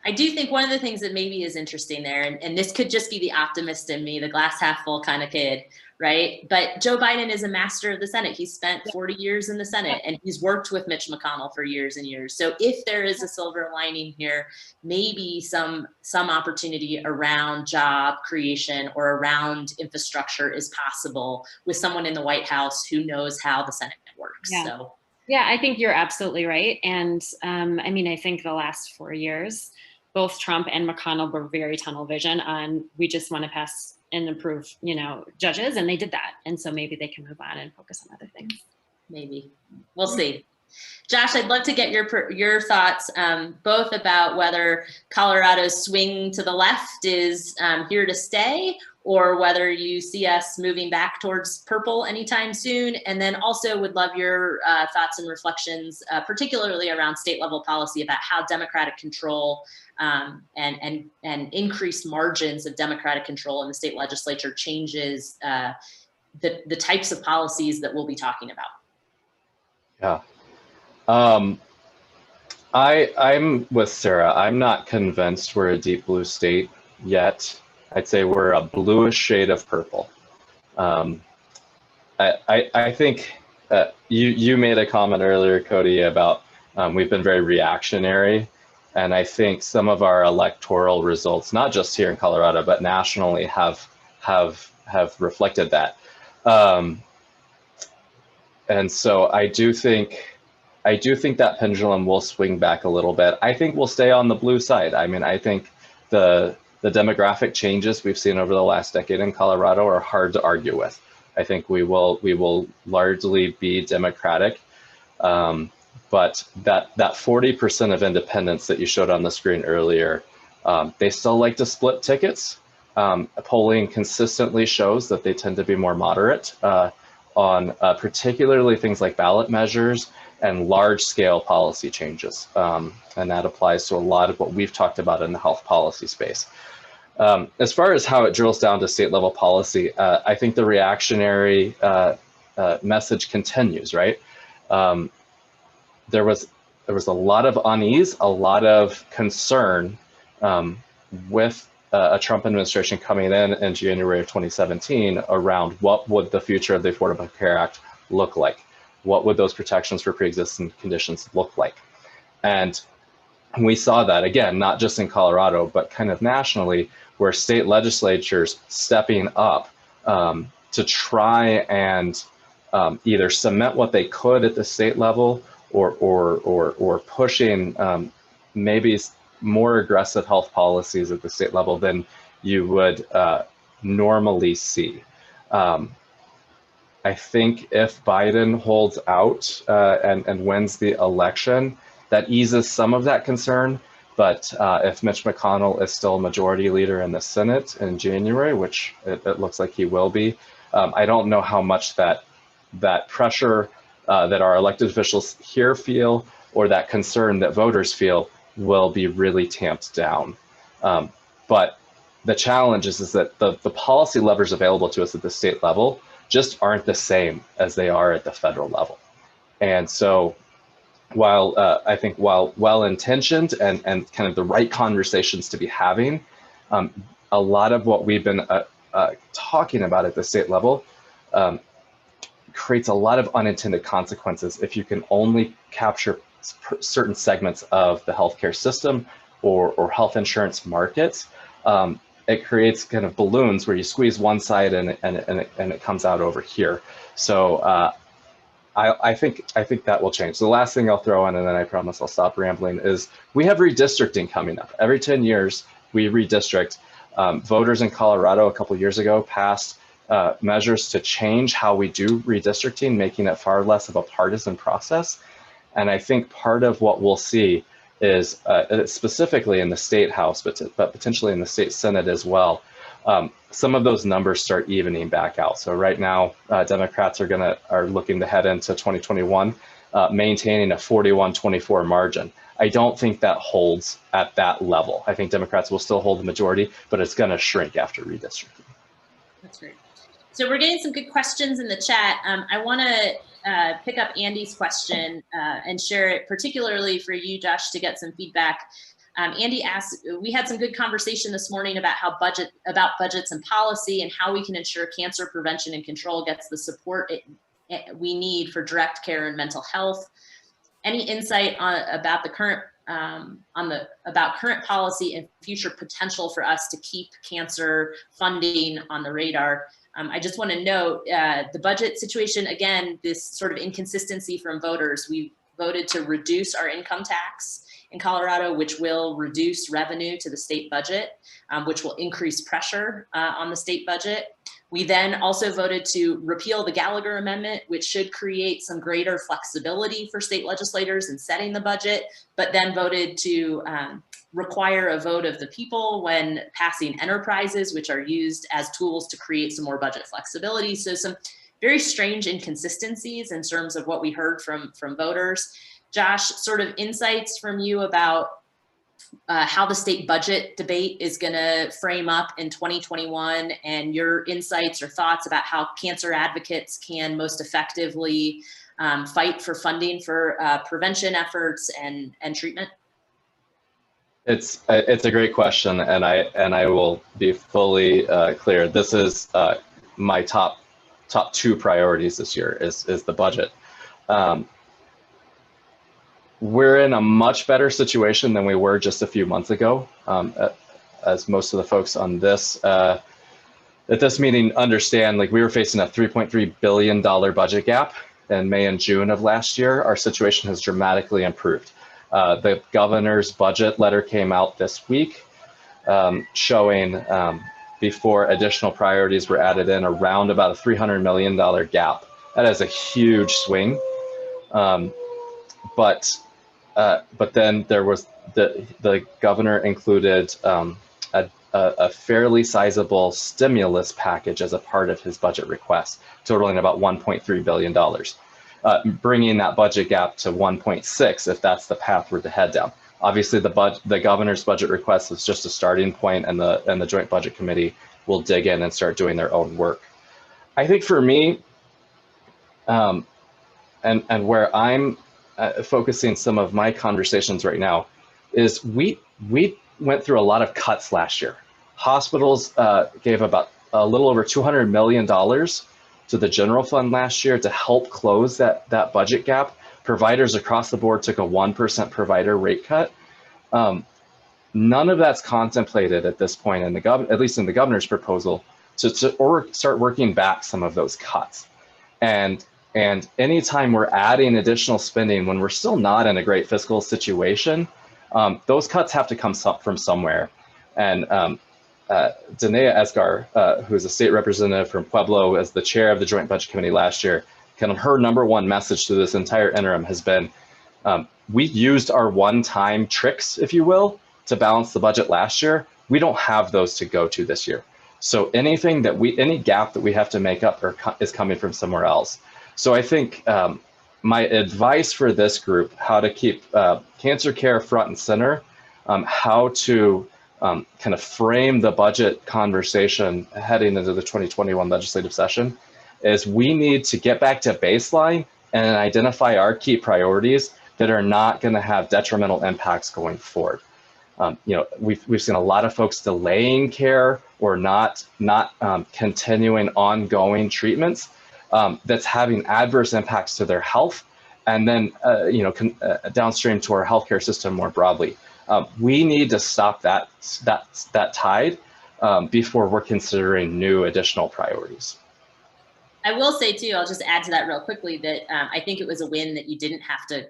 S3: I do think one of the things that maybe is interesting there, and this could just be the optimist in me, the glass half full kind of kid, right? But Joe Biden is a master of the Senate. He spent 40 years in the Senate, and he's worked with Mitch McConnell for years and years. So if there is a silver lining here, maybe some opportunity around job creation or around infrastructure is possible with someone in the White House who knows how the Senate works.
S2: Yeah.
S3: So
S2: yeah, I think you're absolutely right. And I mean, I think the last 4 years, both Trump and McConnell were very tunnel vision on, we just want to pass and improve, judges, and they did that. And so maybe they can move on and focus on other things.
S3: Maybe. We'll see. Josh, I'd love to get your thoughts, both about whether Colorado's swing to the left is here to stay, or whether you see us moving back towards purple anytime soon. And then also would love your thoughts and reflections, particularly around state level policy, about how Democratic control and increased margins of Democratic control in the state legislature changes the types of policies that we'll be talking about.
S5: Yeah. I'm with Sarah. I'm not convinced we're a deep blue state yet. I'd say we're a bluish shade of purple. I think you made a comment earlier, Cody, about we've been very reactionary. And I think some of our electoral results, not just here in Colorado, but nationally, have reflected that. And so I do think that pendulum will swing back a little bit. I think we'll stay on the blue side. I mean, I think the demographic changes we've seen over the last decade in Colorado are hard to argue with. I think we will largely be Democratic. But that 40% of independents that you showed on the screen earlier, they still like to split tickets. Polling consistently shows that they tend to be more moderate on particularly things like ballot measures and large-scale policy changes. And that applies to a lot of what we've talked about in the health policy space. As far as how it drills down to state-level policy, I think the reactionary message continues, right? There was a lot of unease, a lot of concern with a Trump administration coming in January of 2017 around what would the future of the Affordable Care Act look like? What would those protections for pre-existing conditions look like? And we saw that, again, not just in Colorado, but kind of nationally, where state legislatures stepping up to try and either cement what they could at the state level or pushing maybe more aggressive health policies at the state level than you would normally see. I think if Biden holds out and wins the election, that eases some of that concern. But if Mitch McConnell is still majority leader in the Senate in January, which it looks like he will be, I don't know how much that pressure that our elected officials here feel, or that concern that voters feel, will be really tamped down. But the challenge is that the policy levers available to us at the state level just aren't the same as they are at the federal level. And so while I think while well-intentioned and kind of the right conversations to be having, a lot of what we've been talking about at the state level creates a lot of unintended consequences if you can only capture certain segments of the healthcare system or health insurance markets. It creates kind of balloons where you squeeze one side and it comes out over here. So I think that will change. So the last thing I'll throw in, and then I promise I'll stop rambling, is we have redistricting coming up. Every 10 years, we redistrict. Voters in Colorado a couple years ago passed measures to change how we do redistricting, making it far less of a partisan process. And I think part of what we'll see is specifically in the state house, but potentially in the state Senate as well, some of those numbers start evening back out. So right now, Democrats are looking to head into 2021, maintaining a 41-24 margin. I don't think that holds at that level. I think Democrats will still hold the majority, but it's going to shrink after redistricting.
S3: That's great. So we're getting some good questions in the chat. I want to pick up Andy's question and share it particularly for you, Josh, to get some feedback. Andy asked, we had some good conversation this morning about budgets and policy and how we can ensure cancer prevention and control gets the support we need for direct care and mental health. Any insight about current policy and future potential for us to keep cancer funding on the radar? I just want to note the budget situation, again, this sort of inconsistency from voters. We voted to reduce our income tax in Colorado, which will reduce revenue to the state budget, which will increase pressure on the state budget. We then also voted to repeal the Gallagher Amendment, which should create some greater flexibility for state legislators in setting the budget, but then voted to require a vote of the people when passing enterprises, which are used as tools to create some more budget flexibility. So some very strange inconsistencies in terms of what we heard from voters. Josh, sort of insights from you about how the state budget debate is going to frame up in 2021, and your insights or thoughts about how cancer advocates can most effectively fight for funding for prevention efforts and treatment?
S5: It's a great question, and I will be fully clear. This is my top two priorities this year is the budget. We're in a much better situation than we were just a few months ago, as most of the folks on this at this meeting understand. Like, we were facing a $3.3 billion budget gap in May and June of last year. Our situation has dramatically improved. The governor's budget letter came out this week, showing before additional priorities were added in around about a $300 million gap. That is a huge swing. But then there was the governor included a fairly sizable stimulus package as a part of his budget request, totaling about $1.3 billion, bringing that budget gap to 1.6 if that's the path we're to head down. Obviously, the governor's budget request is just a starting point, and the Joint Budget Committee will dig in and start doing their own work. I think for me, and where I'm focusing some of my conversations right now is we went through a lot of cuts last year. Hospitals gave about a little over $200 million to the general fund last year to help close that budget gap. Providers across the board took a 1% provider rate cut. None of that's contemplated at this point in at least in the governor's proposal to start working back some of those cuts. And anytime we're adding additional spending when we're still not in a great fiscal situation, those cuts have to come from somewhere. And Danae Esgar, who is a state representative from Pueblo, as the chair of the Joint Budget Committee last year, kind of her number one message to this entire interim has been, we used our one-time tricks, if you will, to balance the budget last year. We don't have those to go to this year. So anything that any gap that we have to make up is coming from somewhere else. So I think my advice for this group, how to keep cancer care front and center, how to kind of frame the budget conversation heading into the 2021 legislative session, is we need to get back to baseline and identify our key priorities that are not going to have detrimental impacts going forward. We've seen a lot of folks delaying care or not continuing ongoing treatments that's having adverse impacts to their health, and then downstream to our healthcare system more broadly. We need to stop that tide before we're considering new additional priorities.
S3: I will say too, I'll just add to that real quickly that I think it was a win that you didn't have to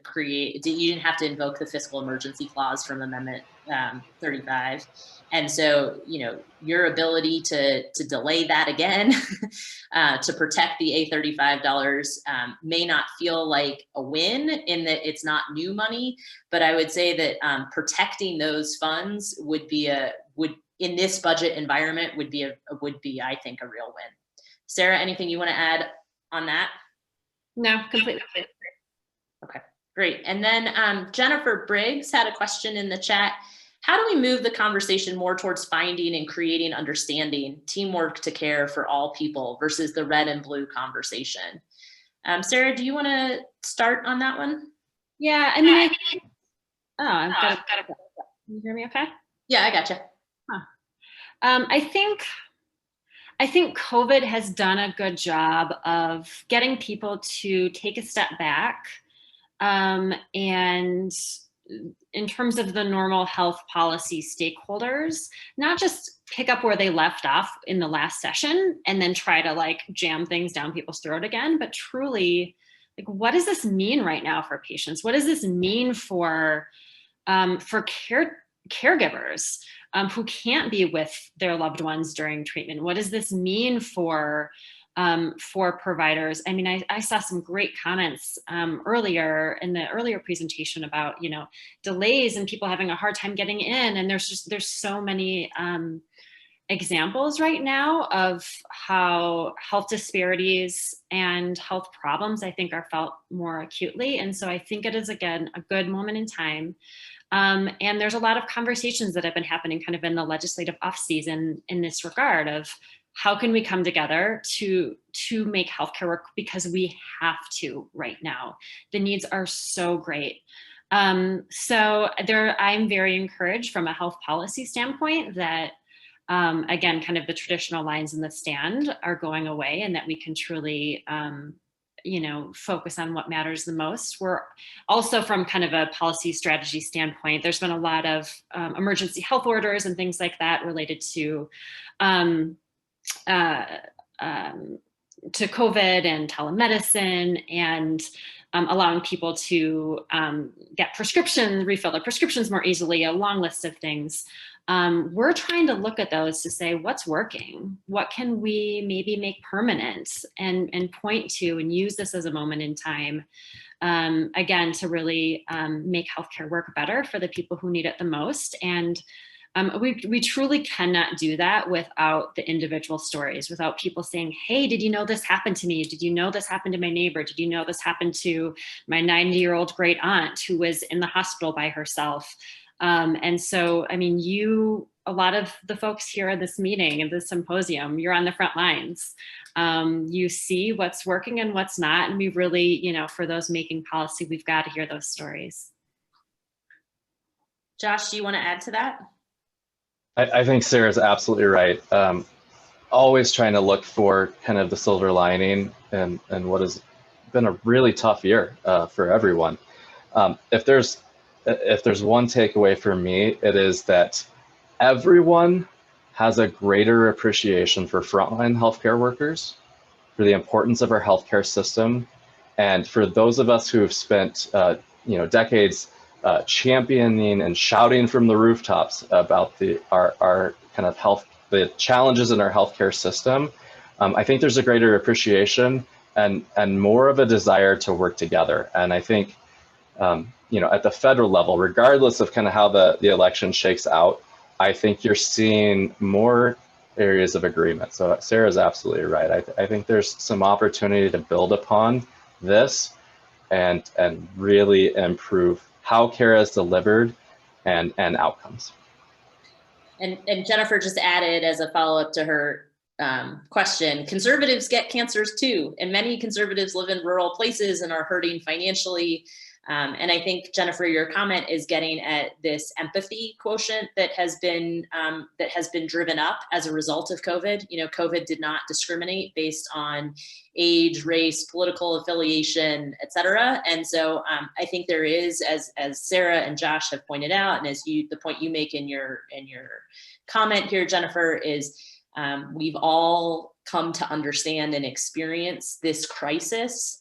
S3: invoke the fiscal emergency clause from Amendment 35. And so, your ability to delay that again, to protect the A35 dollars may not feel like a win in that it's not new money, but I would say that protecting those funds would be in this budget environment would be I think a real win. Sarah, anything you want to add on that?
S2: No, completely.
S3: Okay, great. And then Jennifer Briggs had a question in the chat. How do we move the conversation more towards finding and creating understanding, teamwork to care for all people versus the red and blue conversation? Sarah, do you want to start on that one?
S2: Yeah, I mean, I've got it. Can you hear me okay?
S3: Yeah, I gotcha.
S2: I think COVID has done a good job of getting people to take a step back, and in terms of the normal health policy stakeholders, not just pick up where they left off in the last session and then try to jam things down people's throat again, but truly, what does this mean right now for patients? What does this mean for caregivers who can't be with their loved ones during treatment? What does this mean for providers? I mean, I saw some great comments earlier in the earlier presentation about, delays and people having a hard time getting in. And there's so many examples right now of how health disparities and health problems, I think, are felt more acutely. And so I think it is, again, a good moment in time. And there's a lot of conversations that have been happening kind of in the legislative off season in this regard of how can we come together to make healthcare work, because we have to right now. The needs are so great. So I'm very encouraged from a health policy standpoint that, again, kind of the traditional lines in the stand are going away, and that we can truly focus on what matters the most. We're also, from kind of a policy strategy standpoint, there's been a lot of emergency health orders and things like that related to COVID and telemedicine, and allowing people to get prescriptions, refill their prescriptions more easily, a long list of things. We're trying to look at those to say, what's working? What can we maybe make permanent and point to and use this as a moment in time, again, to really make healthcare work better for the people who need it the most. And we truly cannot do that without the individual stories, without people saying, hey, did you know this happened to me? Did you know this happened to my neighbor? Did you know this happened to my 90-year-old great aunt who was in the hospital by herself? And so, I mean, a lot of the folks here at this meeting, at this symposium, you're on the front lines. You see what's working and what's not. And we really, for those making policy, we've got to hear those stories.
S3: Josh, do you want to add to that?
S5: I think Sarah's absolutely right. Always trying to look for kind of the silver lining and what has been a really tough year for everyone. If there's one takeaway for me, it is that everyone has a greater appreciation for frontline healthcare workers, for the importance of our healthcare system, and for those of us who have spent decades championing and shouting from the rooftops about our kind of health the challenges in our healthcare system, I think there's a greater appreciation and more of a desire to work together. And I think, at the federal level, regardless of kind of how the election shakes out, I think you're seeing more areas of agreement. So Sarah's absolutely right. I think there's some opportunity to build upon this and really improve how care is delivered and outcomes.
S3: And Jennifer just added as a follow-up to her question, conservatives get cancers too, and many conservatives live in rural places and are hurting financially. And I think, Jennifer, your comment is getting at this empathy quotient that has been driven up as a result of COVID. COVID did not discriminate based on age, race, political affiliation, et cetera. And so I think there is, as Sarah and Josh have pointed out, and as the point you make in your comment here, Jennifer, is we've all come to understand and experience this crisis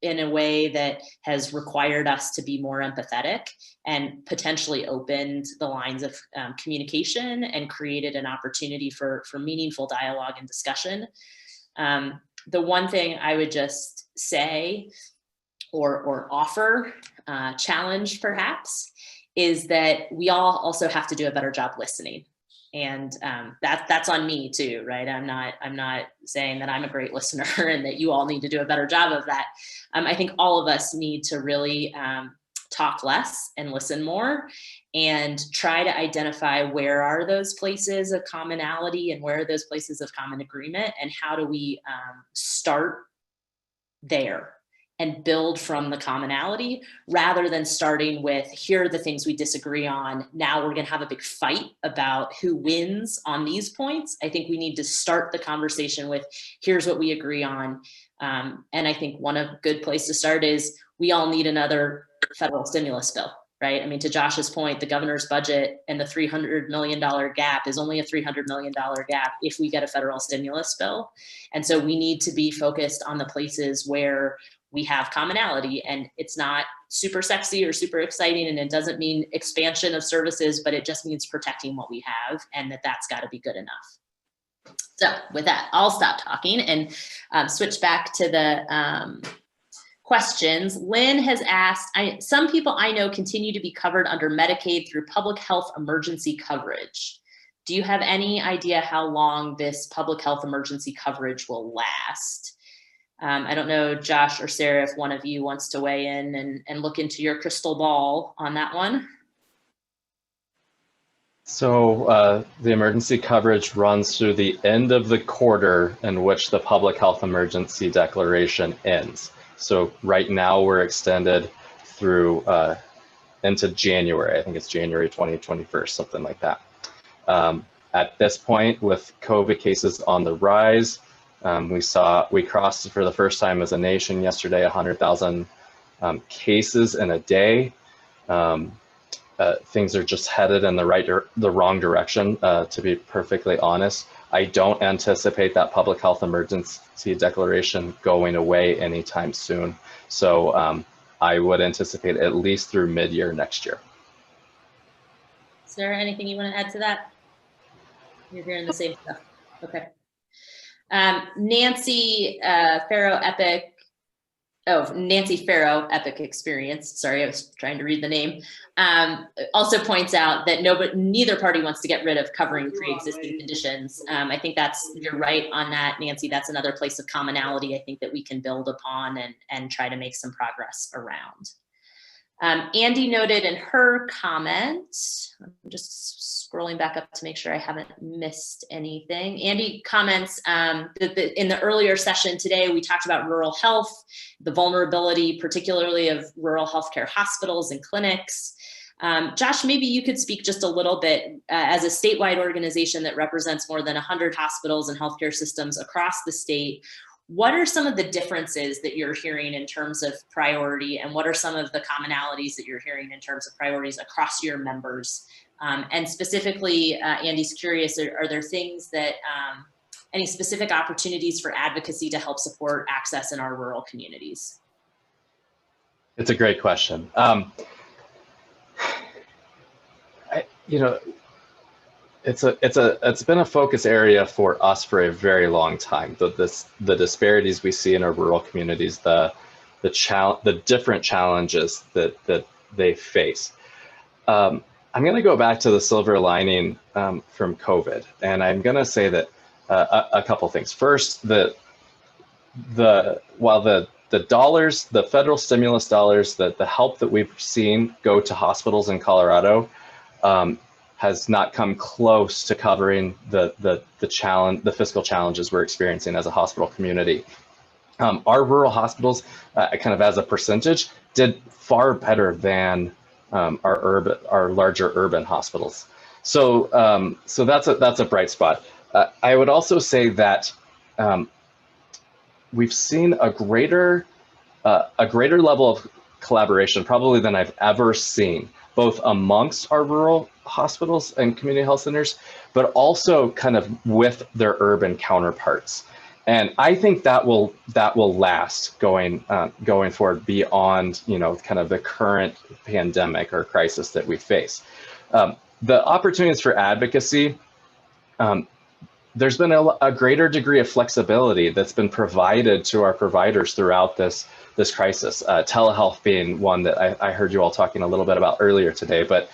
S3: in a way that has required us to be more empathetic and potentially opened the lines of communication and created an opportunity for meaningful dialogue and discussion. The one thing I would just say or offer, challenge perhaps, is that we all also have to do a better job listening. And that's on me too, right? I'm not saying that I'm a great listener and that you all need to do a better job of that. I think all of us need to really talk less and listen more, and try to identify where are those places of commonality and where are those places of common agreement, and how do we start there and build from the commonality, rather than starting with, here are the things we disagree on, now we're gonna have a big fight about who wins on these points. I think we need to start the conversation with, here's what we agree on. And I think one good place to start is, we all need another federal stimulus bill, right? I mean, to Josh's point, the governor's budget and the $300 million gap is only a $300 million gap if we get a federal stimulus bill. And so we need to be focused on the places where we have commonality, and it's not super sexy or super exciting, and it doesn't mean expansion of services, but it just means protecting what we have, and that's got to be good enough. So with that, I'll stop talking and switch back to the questions. Lynn has asked, some people I know continue to be covered under Medicaid through public health emergency coverage. Do you have any idea how long this public health emergency coverage will last? I don't know, Josh or Sarah, if one of you wants to weigh in and look into your crystal ball on that one.
S5: So the emergency coverage runs through the end of the quarter in which the public health emergency declaration ends. So right now we're extended through into January. I think it's January 2021, something like that. At this point, with COVID cases on the rise, we crossed for the first time as a nation yesterday 100,000 cases in a day. Things are just headed in the wrong direction, to be perfectly honest. I don't anticipate that public health emergency declaration going away anytime soon. So I would anticipate at least through mid-year next year.
S3: Sarah, anything you want to add to that? You're hearing the same stuff. Okay. Nancy Farrow Epic Experience, sorry, I was trying to read the name, also points out that neither party wants to get rid of covering pre-existing conditions. I think you're right on that, Nancy. That's another place of commonality I think that we can build upon and try to make some progress around. Andy noted in her comment, I'm just scrolling back up to make sure I haven't missed anything. Andy comments that in the earlier session today, we talked about rural health, the vulnerability, particularly of rural healthcare hospitals and clinics. Josh, maybe you could speak just a little bit as a statewide organization that represents more than 100 hospitals and healthcare systems across the state. What are some of the differences that you're hearing in terms of priority, and what are some of the commonalities that you're hearing in terms of priorities across your members? And specifically, Andy's curious, are there things that, any specific opportunities for advocacy to help support access in our rural communities?
S5: It's a great question. it's been a focus area for us for a very long time. The disparities we see in our rural communities, the different challenges that they face. I'm going to go back to the silver lining from COVID, and I'm going to say that a couple things. First, while the dollars, the federal stimulus dollars, the help that we've seen go to hospitals in Colorado has not come close to covering the fiscal challenges we're experiencing as a hospital community. Our rural hospitals, kind of as a percentage, did far better than our larger urban hospitals. So so that's a bright spot. I would also say that we've seen a greater level of collaboration probably than I've ever seen, both amongst our rural hospitals and community health centers, but also kind of with their urban counterparts. And I think that will last going forward beyond, kind of the current pandemic or crisis that we face. The opportunities for advocacy, there's been a greater degree of flexibility that's been provided to our providers throughout this crisis. Telehealth being one that I heard you all talking a little bit about earlier today, but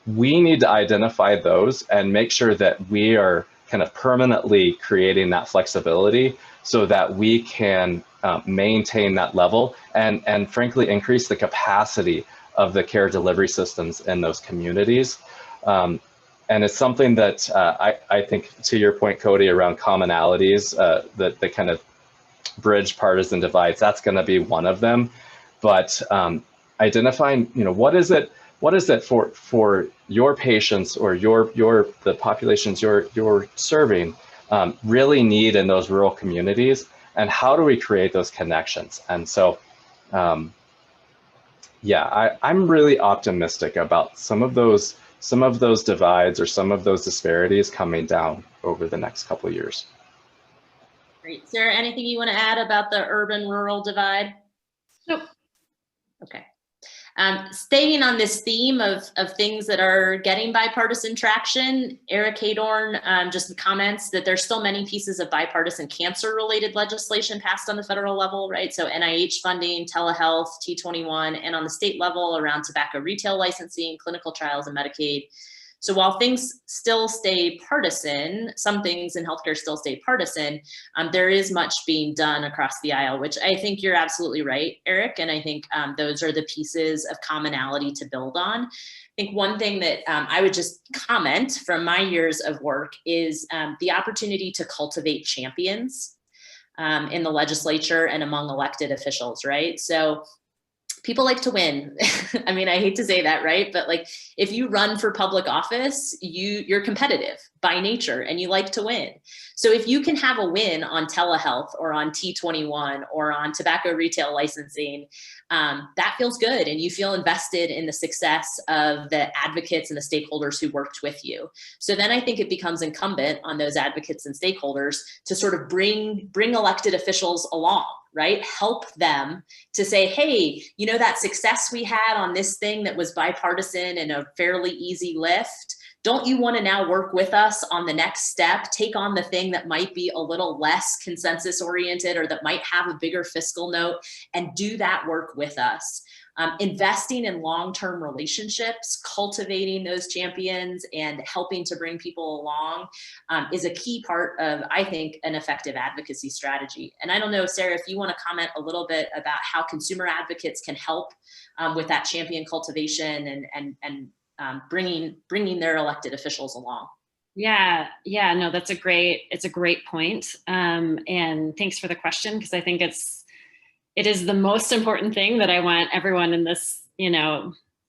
S5: we need to identify those and make sure that we are kind of permanently creating that flexibility so that we can maintain that level and frankly increase the capacity of the care delivery systems in those communities. And it's something that I think, to your point, Cody, around commonalities, that kind of bridge partisan divides, that's going to be one of them. But identifying, what is it for your patients or the populations you're serving really need in those rural communities, and how do we create those connections? And so, yeah, I'm really optimistic about some of those divides or some of those disparities coming down over the next couple of years.
S3: Great. Sarah, anything you want to add about the urban-rural divide?
S2: Nope.
S3: Okay. Staying on this theme of things that are getting bipartisan traction, Eric Haydorn just comments that there's still many pieces of bipartisan cancer-related legislation passed on the federal level, right? So NIH funding, telehealth, T21, and on the state level around tobacco retail licensing, clinical trials, and Medicaid. So while things still stay partisan, some things in healthcare still stay partisan, there is much being done across the aisle, which I think you're absolutely right, Eric. And I think those are the pieces of commonality to build on. I think one thing that I would just comment from my years of work is the opportunity to cultivate champions in the legislature and among elected officials, right? So people like to win. I mean, I hate to say that, right? But like, if you run for public office, you're competitive by nature and you like to win. So if you can have a win on telehealth or on T21 or on tobacco retail licensing, that feels good. And you feel invested in the success of the advocates and the stakeholders who worked with you. So then I think it becomes incumbent on those advocates and stakeholders to sort of bring elected officials along, right? Help them to say, hey, that success we had on this thing that was bipartisan and a fairly easy lift, don't you want to now work with us on the next step, take on the thing that might be a little less consensus oriented or that might have a bigger fiscal note, and do that work with us? Investing in long-term relationships, cultivating those champions and helping to bring people along is a key part of, I think, an effective advocacy strategy. And I don't know, Sarah, if you want to comment a little bit about how consumer advocates can help with that champion cultivation and bringing their elected officials along.
S2: Yeah, no, it's a great point. And thanks for the question, because I think it is the most important thing that I want everyone in this, in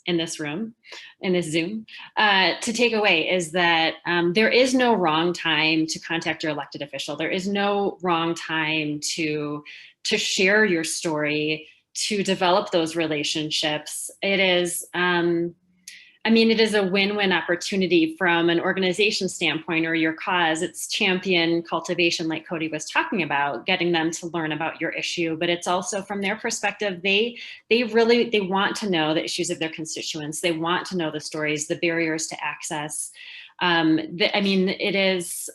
S2: this room, in this Zoom, to take away, is that there is no wrong time to contact your elected official. There is no wrong time to share your story, to develop those relationships. It is, it is a win-win opportunity from an organization standpoint or your cause. It's champion cultivation, like Cody was talking about, getting them to learn about your issue. But it's also, from their perspective, they want to know the issues of their constituents. They want to know the stories, the barriers to access. I mean, it is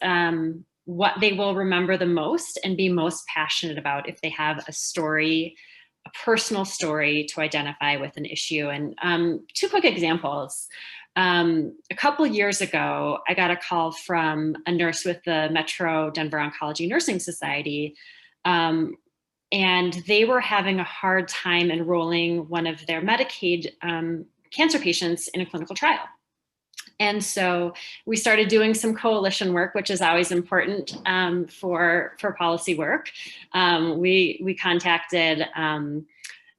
S2: what they will remember the most and be most passionate about if they have a story, a personal story to identify with an issue. And two quick examples. A couple years ago, I got a call from a nurse with the Metro Denver Oncology Nursing Society, and they were having a hard time enrolling one of their Medicaid cancer patients in a clinical trial. And so we started doing some coalition work, which is always important for policy work. We contacted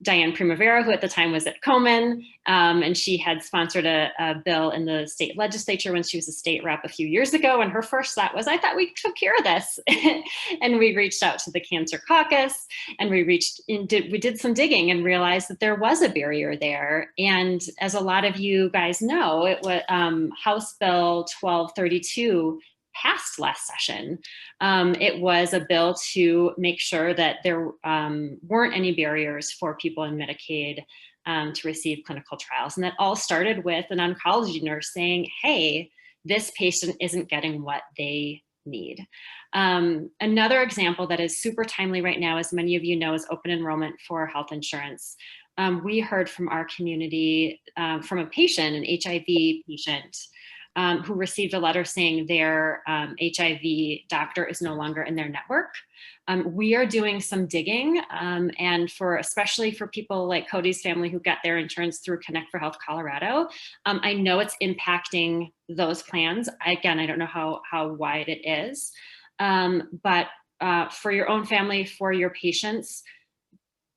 S2: Diane Primavera, who at the time was at Komen, and she had sponsored a bill in the state legislature when she was a state rep a few years ago. And her first thought was, I thought we took care of this. And we reached out to the Cancer Caucus, and we did some digging and realized that there was a barrier there. And as a lot of you guys know, it was House Bill 1232 passed last session. It was a bill to make sure that there weren't any barriers for people in Medicaid to receive clinical trials. And that all started with an oncology nurse saying, hey, this patient isn't getting what they need. Another example that is super timely right now, as many of you know, is open enrollment for health insurance. We heard from our community from a patient, an HIV patient, who received a letter saying their HIV doctor is no longer in their network. We are doing some digging, and especially for people like Cody's family who got their insurance through Connect for Health Colorado, I know it's impacting those plans. Again, I don't know how wide it is, but for your own family, for your patients,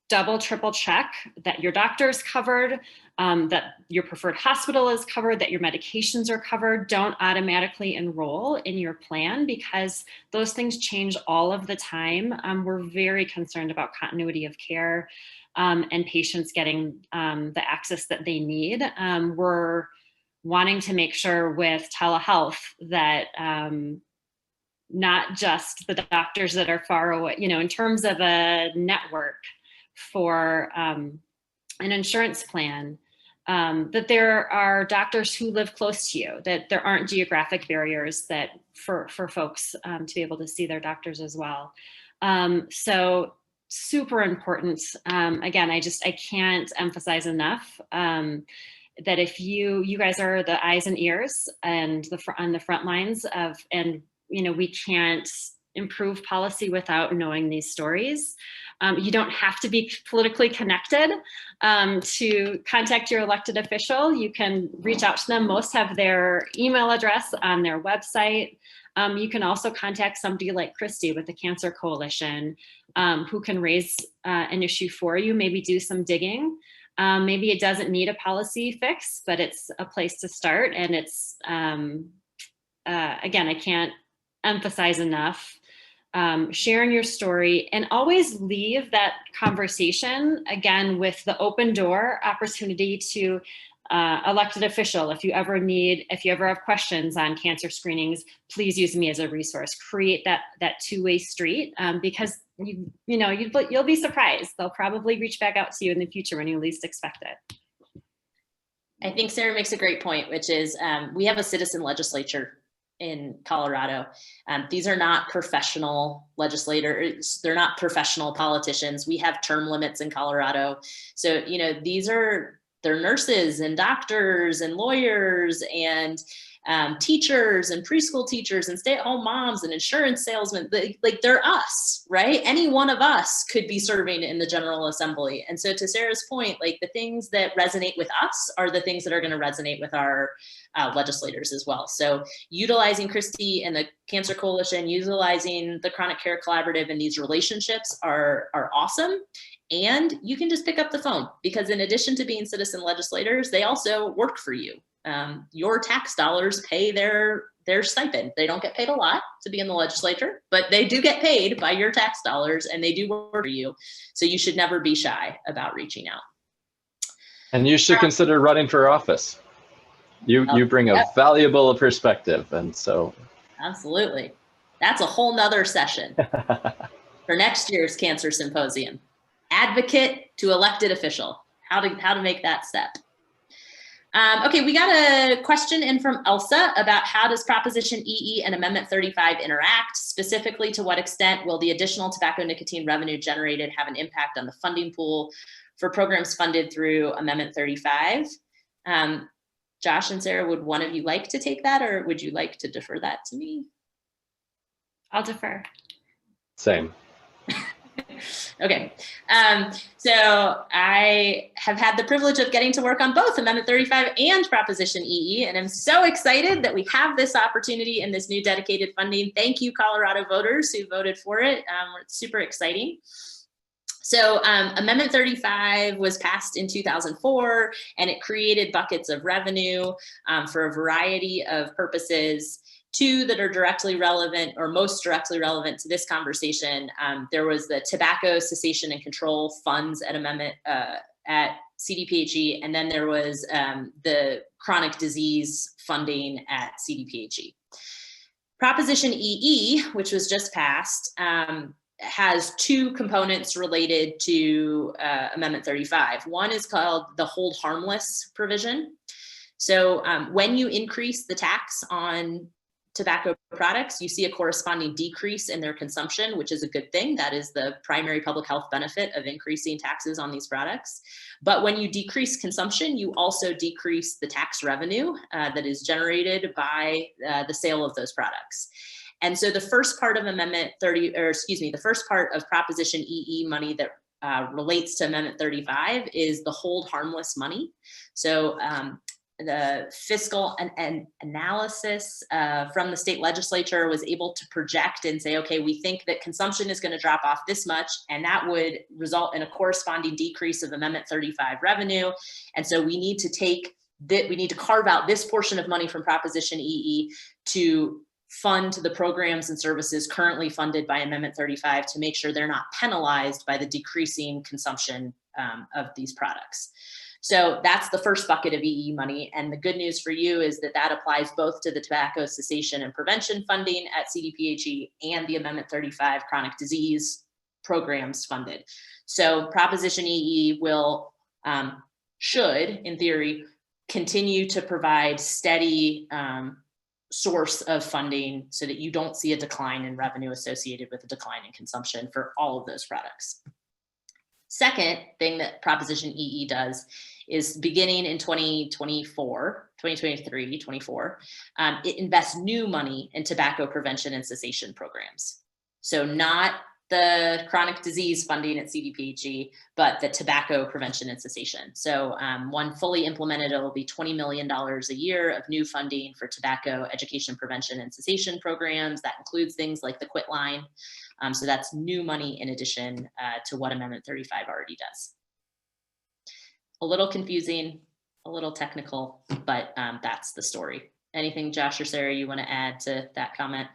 S2: double, triple check that your doctor is covered, that your preferred hospital is covered, that your medications are covered. Don't automatically enroll in your plan because those things change all of the time. We're very concerned about continuity of care and patients getting the access that they need. We're wanting to make sure with telehealth that not just the doctors that are far away, in terms of a network for an insurance plan, that there are doctors who live close to you, that there aren't geographic barriers that for folks to be able to see their doctors as well. So super important. Again, I can't emphasize enough that if you guys are the eyes and ears and on the front lines of, and we can't improve policy without knowing these stories. You don't have to be politically connected to contact your elected official. You can reach out to them. Most have their email address on their website. You can also contact somebody like Christy with the Cancer Coalition who can raise an issue for you, maybe do some digging. Maybe it doesn't need a policy fix, but it's a place to start. And it's, again, I can't emphasize enough sharing your story, and always leave that conversation again with the open door opportunity to elected official. If you ever have questions on cancer screenings, please use me as a resource. Create that two-way street because you'll be surprised. They'll probably reach back out to you in the future when you least expect it.
S3: I think Sarah makes a great point, which is we have a citizen legislature in Colorado. These are not professional legislators. They're not professional politicians. We have term limits in Colorado. So, they're nurses and doctors and lawyers and teachers and preschool teachers and stay-at-home moms and insurance salesmen. They're us, right? Any one of us could be serving in the General Assembly. And so to Sarah's point, the things that resonate with us are the things that are going to resonate with our legislators as well. So utilizing Christy and the Cancer Coalition, utilizing the Chronic Care Collaborative, and these relationships are awesome. And you can just pick up the phone because in addition to being citizen legislators, they also work for you. Your tax dollars pay their stipend. They don't get paid a lot to be in the legislature, but they do get paid by your tax dollars and they do work for you. So you should never be shy about reaching out.
S5: And you should consider running for office. You bring a valuable perspective. And so.
S3: Absolutely. That's a whole nother session for next year's Cancer Symposium. Advocate to elected official, how to make that step. Okay, we got a question in from Elsa about how does Proposition EE and Amendment 35 interact? Specifically, to what extent will the additional tobacco nicotine revenue generated have an impact on the funding pool for programs funded through Amendment 35? Josh and Sarah, would one of you like to take that, or would you like to defer that to me?
S2: I'll defer.
S5: Same.
S3: Okay, so I have had the privilege of getting to work on both Amendment 35 and Proposition EE, and I'm so excited that we have this opportunity and this new dedicated funding. Thank you, Colorado voters who voted for it. It's super exciting. So Amendment 35 was passed in 2004, and it created buckets of revenue for a variety of purposes. Two that are directly relevant, or most directly relevant to this conversation. There was the Tobacco Cessation and Control Funds at CDPHE, and then there was the chronic disease funding at CDPHE. Proposition EE, which was just passed, has two components related to Amendment 35. One is called the hold harmless provision. So when you increase the tax on tobacco products, you see a corresponding decrease in their consumption, which is a good thing. That is the primary public health benefit of increasing taxes on these products. But when you decrease consumption, you also decrease the tax revenue that is generated by the sale of those products. And so the first part of the first part of Proposition EE money that relates to Amendment 35 is the hold harmless money. So the fiscal and analysis from the state legislature was able to project and say, okay, we think that consumption is going to drop off this much, and that would result in a corresponding decrease of Amendment 35 revenue. And so we need to carve out this portion of money from Proposition EE to fund the programs and services currently funded by Amendment 35 to make sure they're not penalized by the decreasing consumption of these products. So that's the first bucket of EE money. And the good news for you is that that applies both to the tobacco cessation and prevention funding at CDPHE and the Amendment 35 chronic disease programs funded. So Proposition EE will, should, in theory, continue to provide steady source of funding so that you don't see a decline in revenue associated with a decline in consumption for all of those products. Second thing that Proposition EE does is beginning in 2024, it invests new money in tobacco prevention and cessation programs. So not the chronic disease funding at CDPHE, but the tobacco prevention and cessation. So when fully implemented, it will be $20 million a year of new funding for tobacco education, prevention, and cessation programs. That includes things like the Quit Line. So that's new money in addition to what Amendment 35 already does. A little confusing, a little technical, but that's the story. Anything, Josh or Sarah, you want to add to that comment?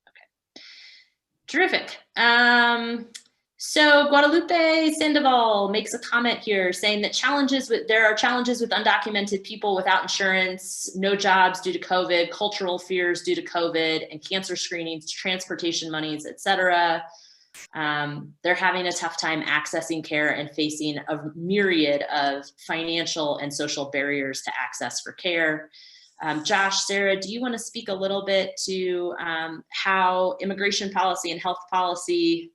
S3: Okay, terrific. So Guadalupe Sandoval makes a comment here saying that there are challenges with undocumented people without insurance, no jobs due to COVID, cultural fears due to COVID, and cancer screenings, transportation monies, etc. They're having a tough time accessing care and facing a myriad of financial and social barriers to access for care. Josh, Sarah, do you want to speak a little bit to how immigration policy and health policy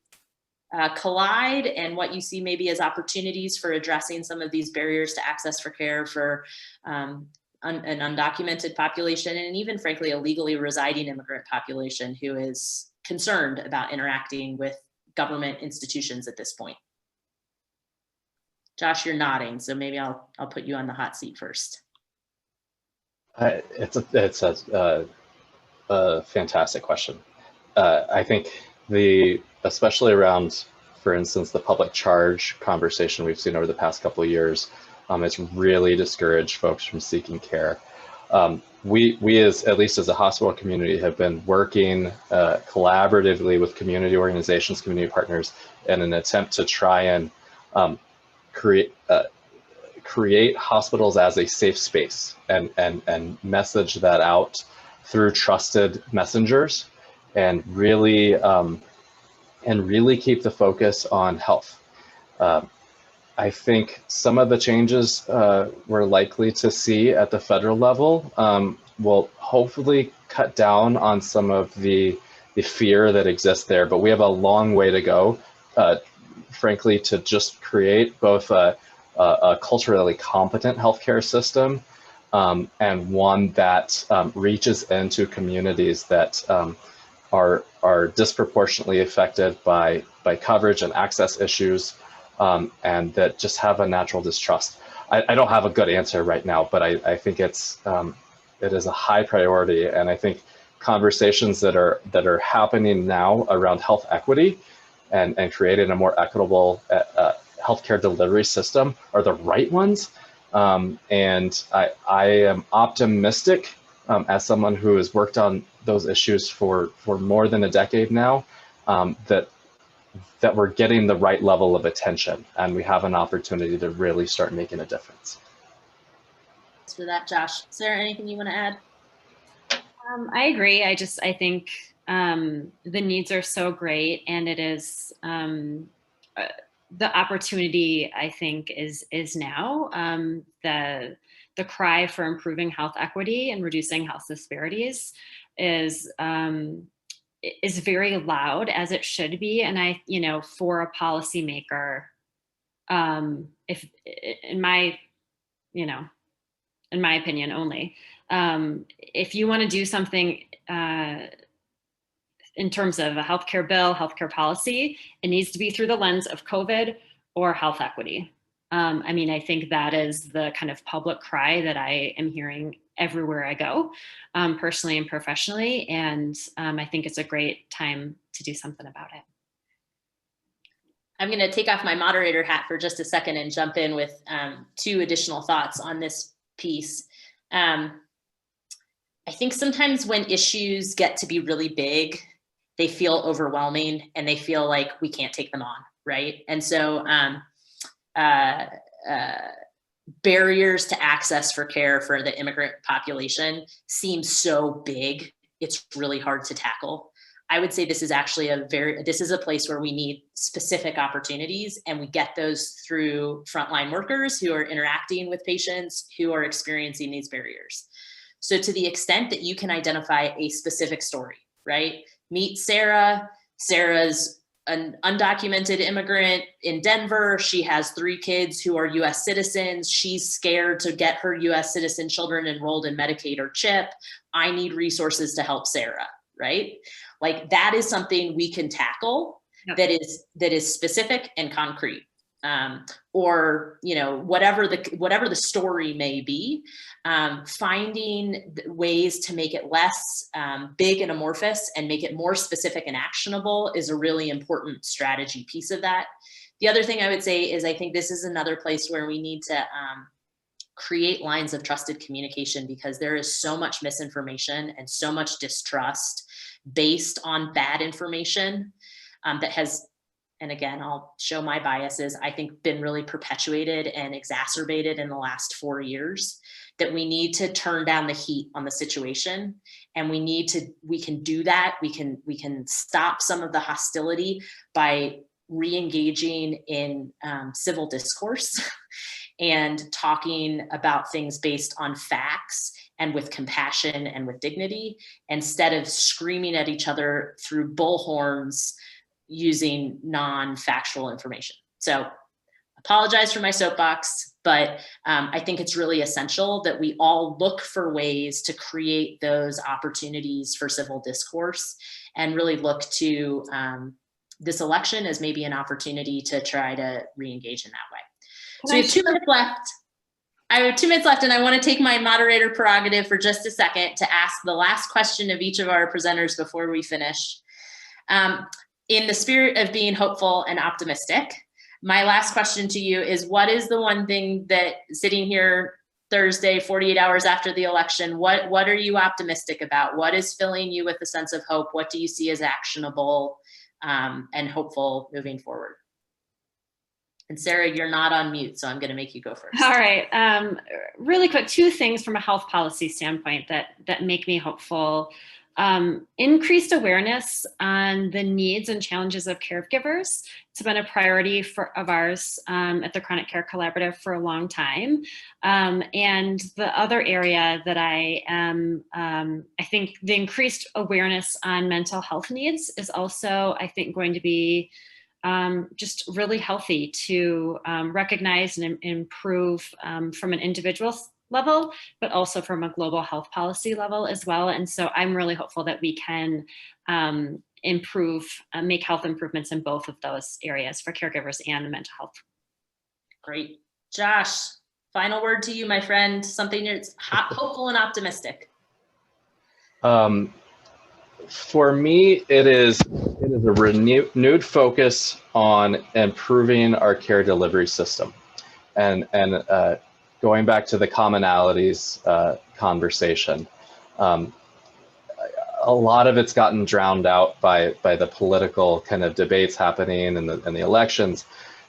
S3: collide, and what you see maybe as opportunities for addressing some of these barriers to access for care for an undocumented population, and even frankly a legally residing immigrant population who is concerned about interacting with government institutions at this point? Josh, you're nodding, so maybe I'll put you on the hot seat first.
S5: It's a fantastic question. I think especially around, for instance, the public charge conversation we've seen over the past couple of years, it's really discouraged folks from seeking care. We at least as a hospital community, have been working collaboratively with community organizations, community partners, in an attempt to try and create hospitals as a safe space and message that out through trusted messengers, and really keep the focus on health. I think some of the changes we're likely to see at the federal level will hopefully cut down on some of the fear that exists there, but we have a long way to go, frankly, to just create both a culturally competent healthcare system and one that reaches into communities that are disproportionately affected by coverage and access issues, and that just have a natural distrust. I don't have a good answer right now, but I think it is a high priority, and I think conversations that are happening now around health equity and creating a more equitable healthcare delivery system are the right ones. And I am optimistic as someone who has worked on those issues for more than a decade now, that we're getting the right level of attention and we have an opportunity to really start making a difference.
S3: Thanks for that, Josh. Sarah, anything you want to add?
S2: I agree. I think the needs are so great, and it is the opportunity, I think, is now. The cry for improving health equity and reducing health disparities is very loud, as it should be. And for a policymaker, if in my opinion only, if you want to do something in terms of a healthcare bill, healthcare policy, it needs to be through the lens of COVID or health equity. I think that is the kind of public cry that I am hearing everywhere I go, personally and professionally. And I think it's a great time to do something about it.
S3: I'm going to take off my moderator hat for just a second and jump in with 2 additional thoughts on this piece. I think sometimes when issues get to be really big, they feel overwhelming and they feel like we can't take them on, right? And so barriers to access for care for the immigrant population seem so big, it's really hard to tackle. I would say this is actually this is a place where we need specific opportunities, and we get those through frontline workers who are interacting with patients who are experiencing these barriers. So to the extent that you can identify a specific story, right? Meet Sarah. Sarah's an undocumented immigrant in Denver. She has 3 kids who are US citizens. She's scared to get her US citizen children enrolled in Medicaid or CHIP. I need resources to help Sarah, right? Like, that is something we can tackle. Yep. that is specific and concrete. Or whatever the story may be, finding ways to make it less big and amorphous and make it more specific and actionable is a really important strategy piece of that. The other thing I would say is I think this is another place where we need to create lines of trusted communication, because there is so much misinformation and so much distrust based on bad information that has, and again, I'll show my biases, I think been really perpetuated and exacerbated in the last 4 years, that we need to turn down the heat on the situation. And we can do that. We can stop some of the hostility by re-engaging in civil discourse and talking about things based on facts and with compassion and with dignity, instead of screaming at each other through bullhorns using non-factual information. So apologize for my soapbox, but I think it's really essential that we all look for ways to create those opportunities for civil discourse and really look to this election as maybe an opportunity to try to re-engage in that way. So we have 2 minutes left. I have 2 minutes left, and I want to take my moderator prerogative for just a second to ask the last question of each of our presenters before we finish. In the spirit of being hopeful and optimistic, my last question to you is, what is the one thing that, sitting here Thursday, 48 hours after the election, what are you optimistic about? What is filling you with a sense of hope? What do you see as actionable and hopeful moving forward? And Sarah, you're not on mute, so I'm going to make you go first.
S2: All right. Really quick, 2 things from a health policy standpoint that make me hopeful. increased awareness on the needs and challenges of caregivers. It's been a priority of ours at the Chronic Care Collaborative for a long time. And the other area that I think the increased awareness on mental health needs is also, I think, going to be just really healthy to recognize and improve from an individual level, but also from a global health policy level as well. And so I'm really hopeful that we can make health improvements in both of those areas for caregivers and mental health.
S3: Great. Josh, final word to you, my friend, something that's hopeful and optimistic.
S5: For me, it is a renewed focus on improving our care delivery system, and going back to the commonalities conversation. A lot of it's gotten drowned out by the political kind of debates happening and the elections.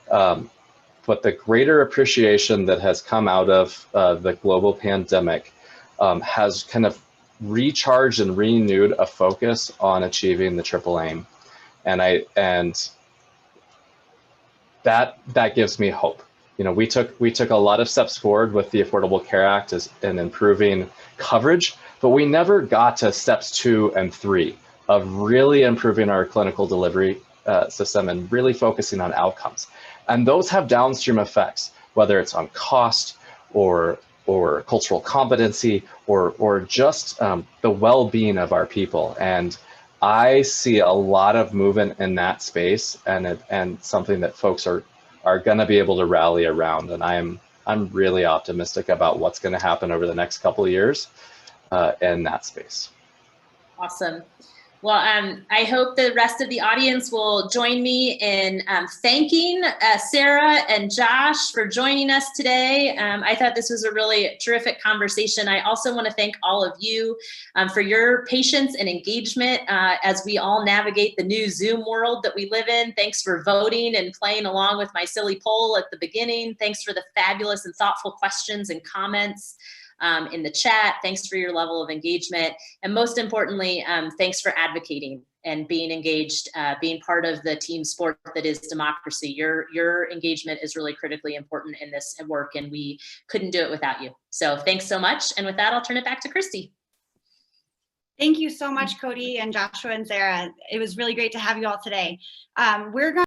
S5: But the greater appreciation that has come out of the global pandemic has kind of recharged and renewed a focus on achieving the triple aim, and that gives me hope. You know, we took a lot of steps forward with the Affordable Care Act in improving coverage, but we never got to steps 2 and 3 of really improving our clinical delivery system and really focusing on outcomes. And those have downstream effects, whether it's on cost or cultural competency or just the well-being of our people. And I see a lot of movement in that space, and something that folks are going to be able to rally around. And I'm really optimistic about what's going to happen over the next couple of years in that space.
S3: Awesome. Well, I hope the rest of the audience will join me in thanking Sarah and Josh for joining us today. I thought this was a really terrific conversation. I also want to thank all of you for your patience and engagement as we all navigate the new Zoom world that we live in. Thanks for voting and playing along with my silly poll at the beginning. Thanks for the fabulous and thoughtful questions and comments in the chat. Thanks for your level of engagement. And most importantly, thanks for advocating and being engaged, being part of the team sport that is democracy. Your engagement is really critically important in this work, and we couldn't do it without you. So thanks so much. And with that, I'll turn it back to Christy.
S6: Thank you so much, Cody and Joshua and Sarah. It was really great to have you all today. We're going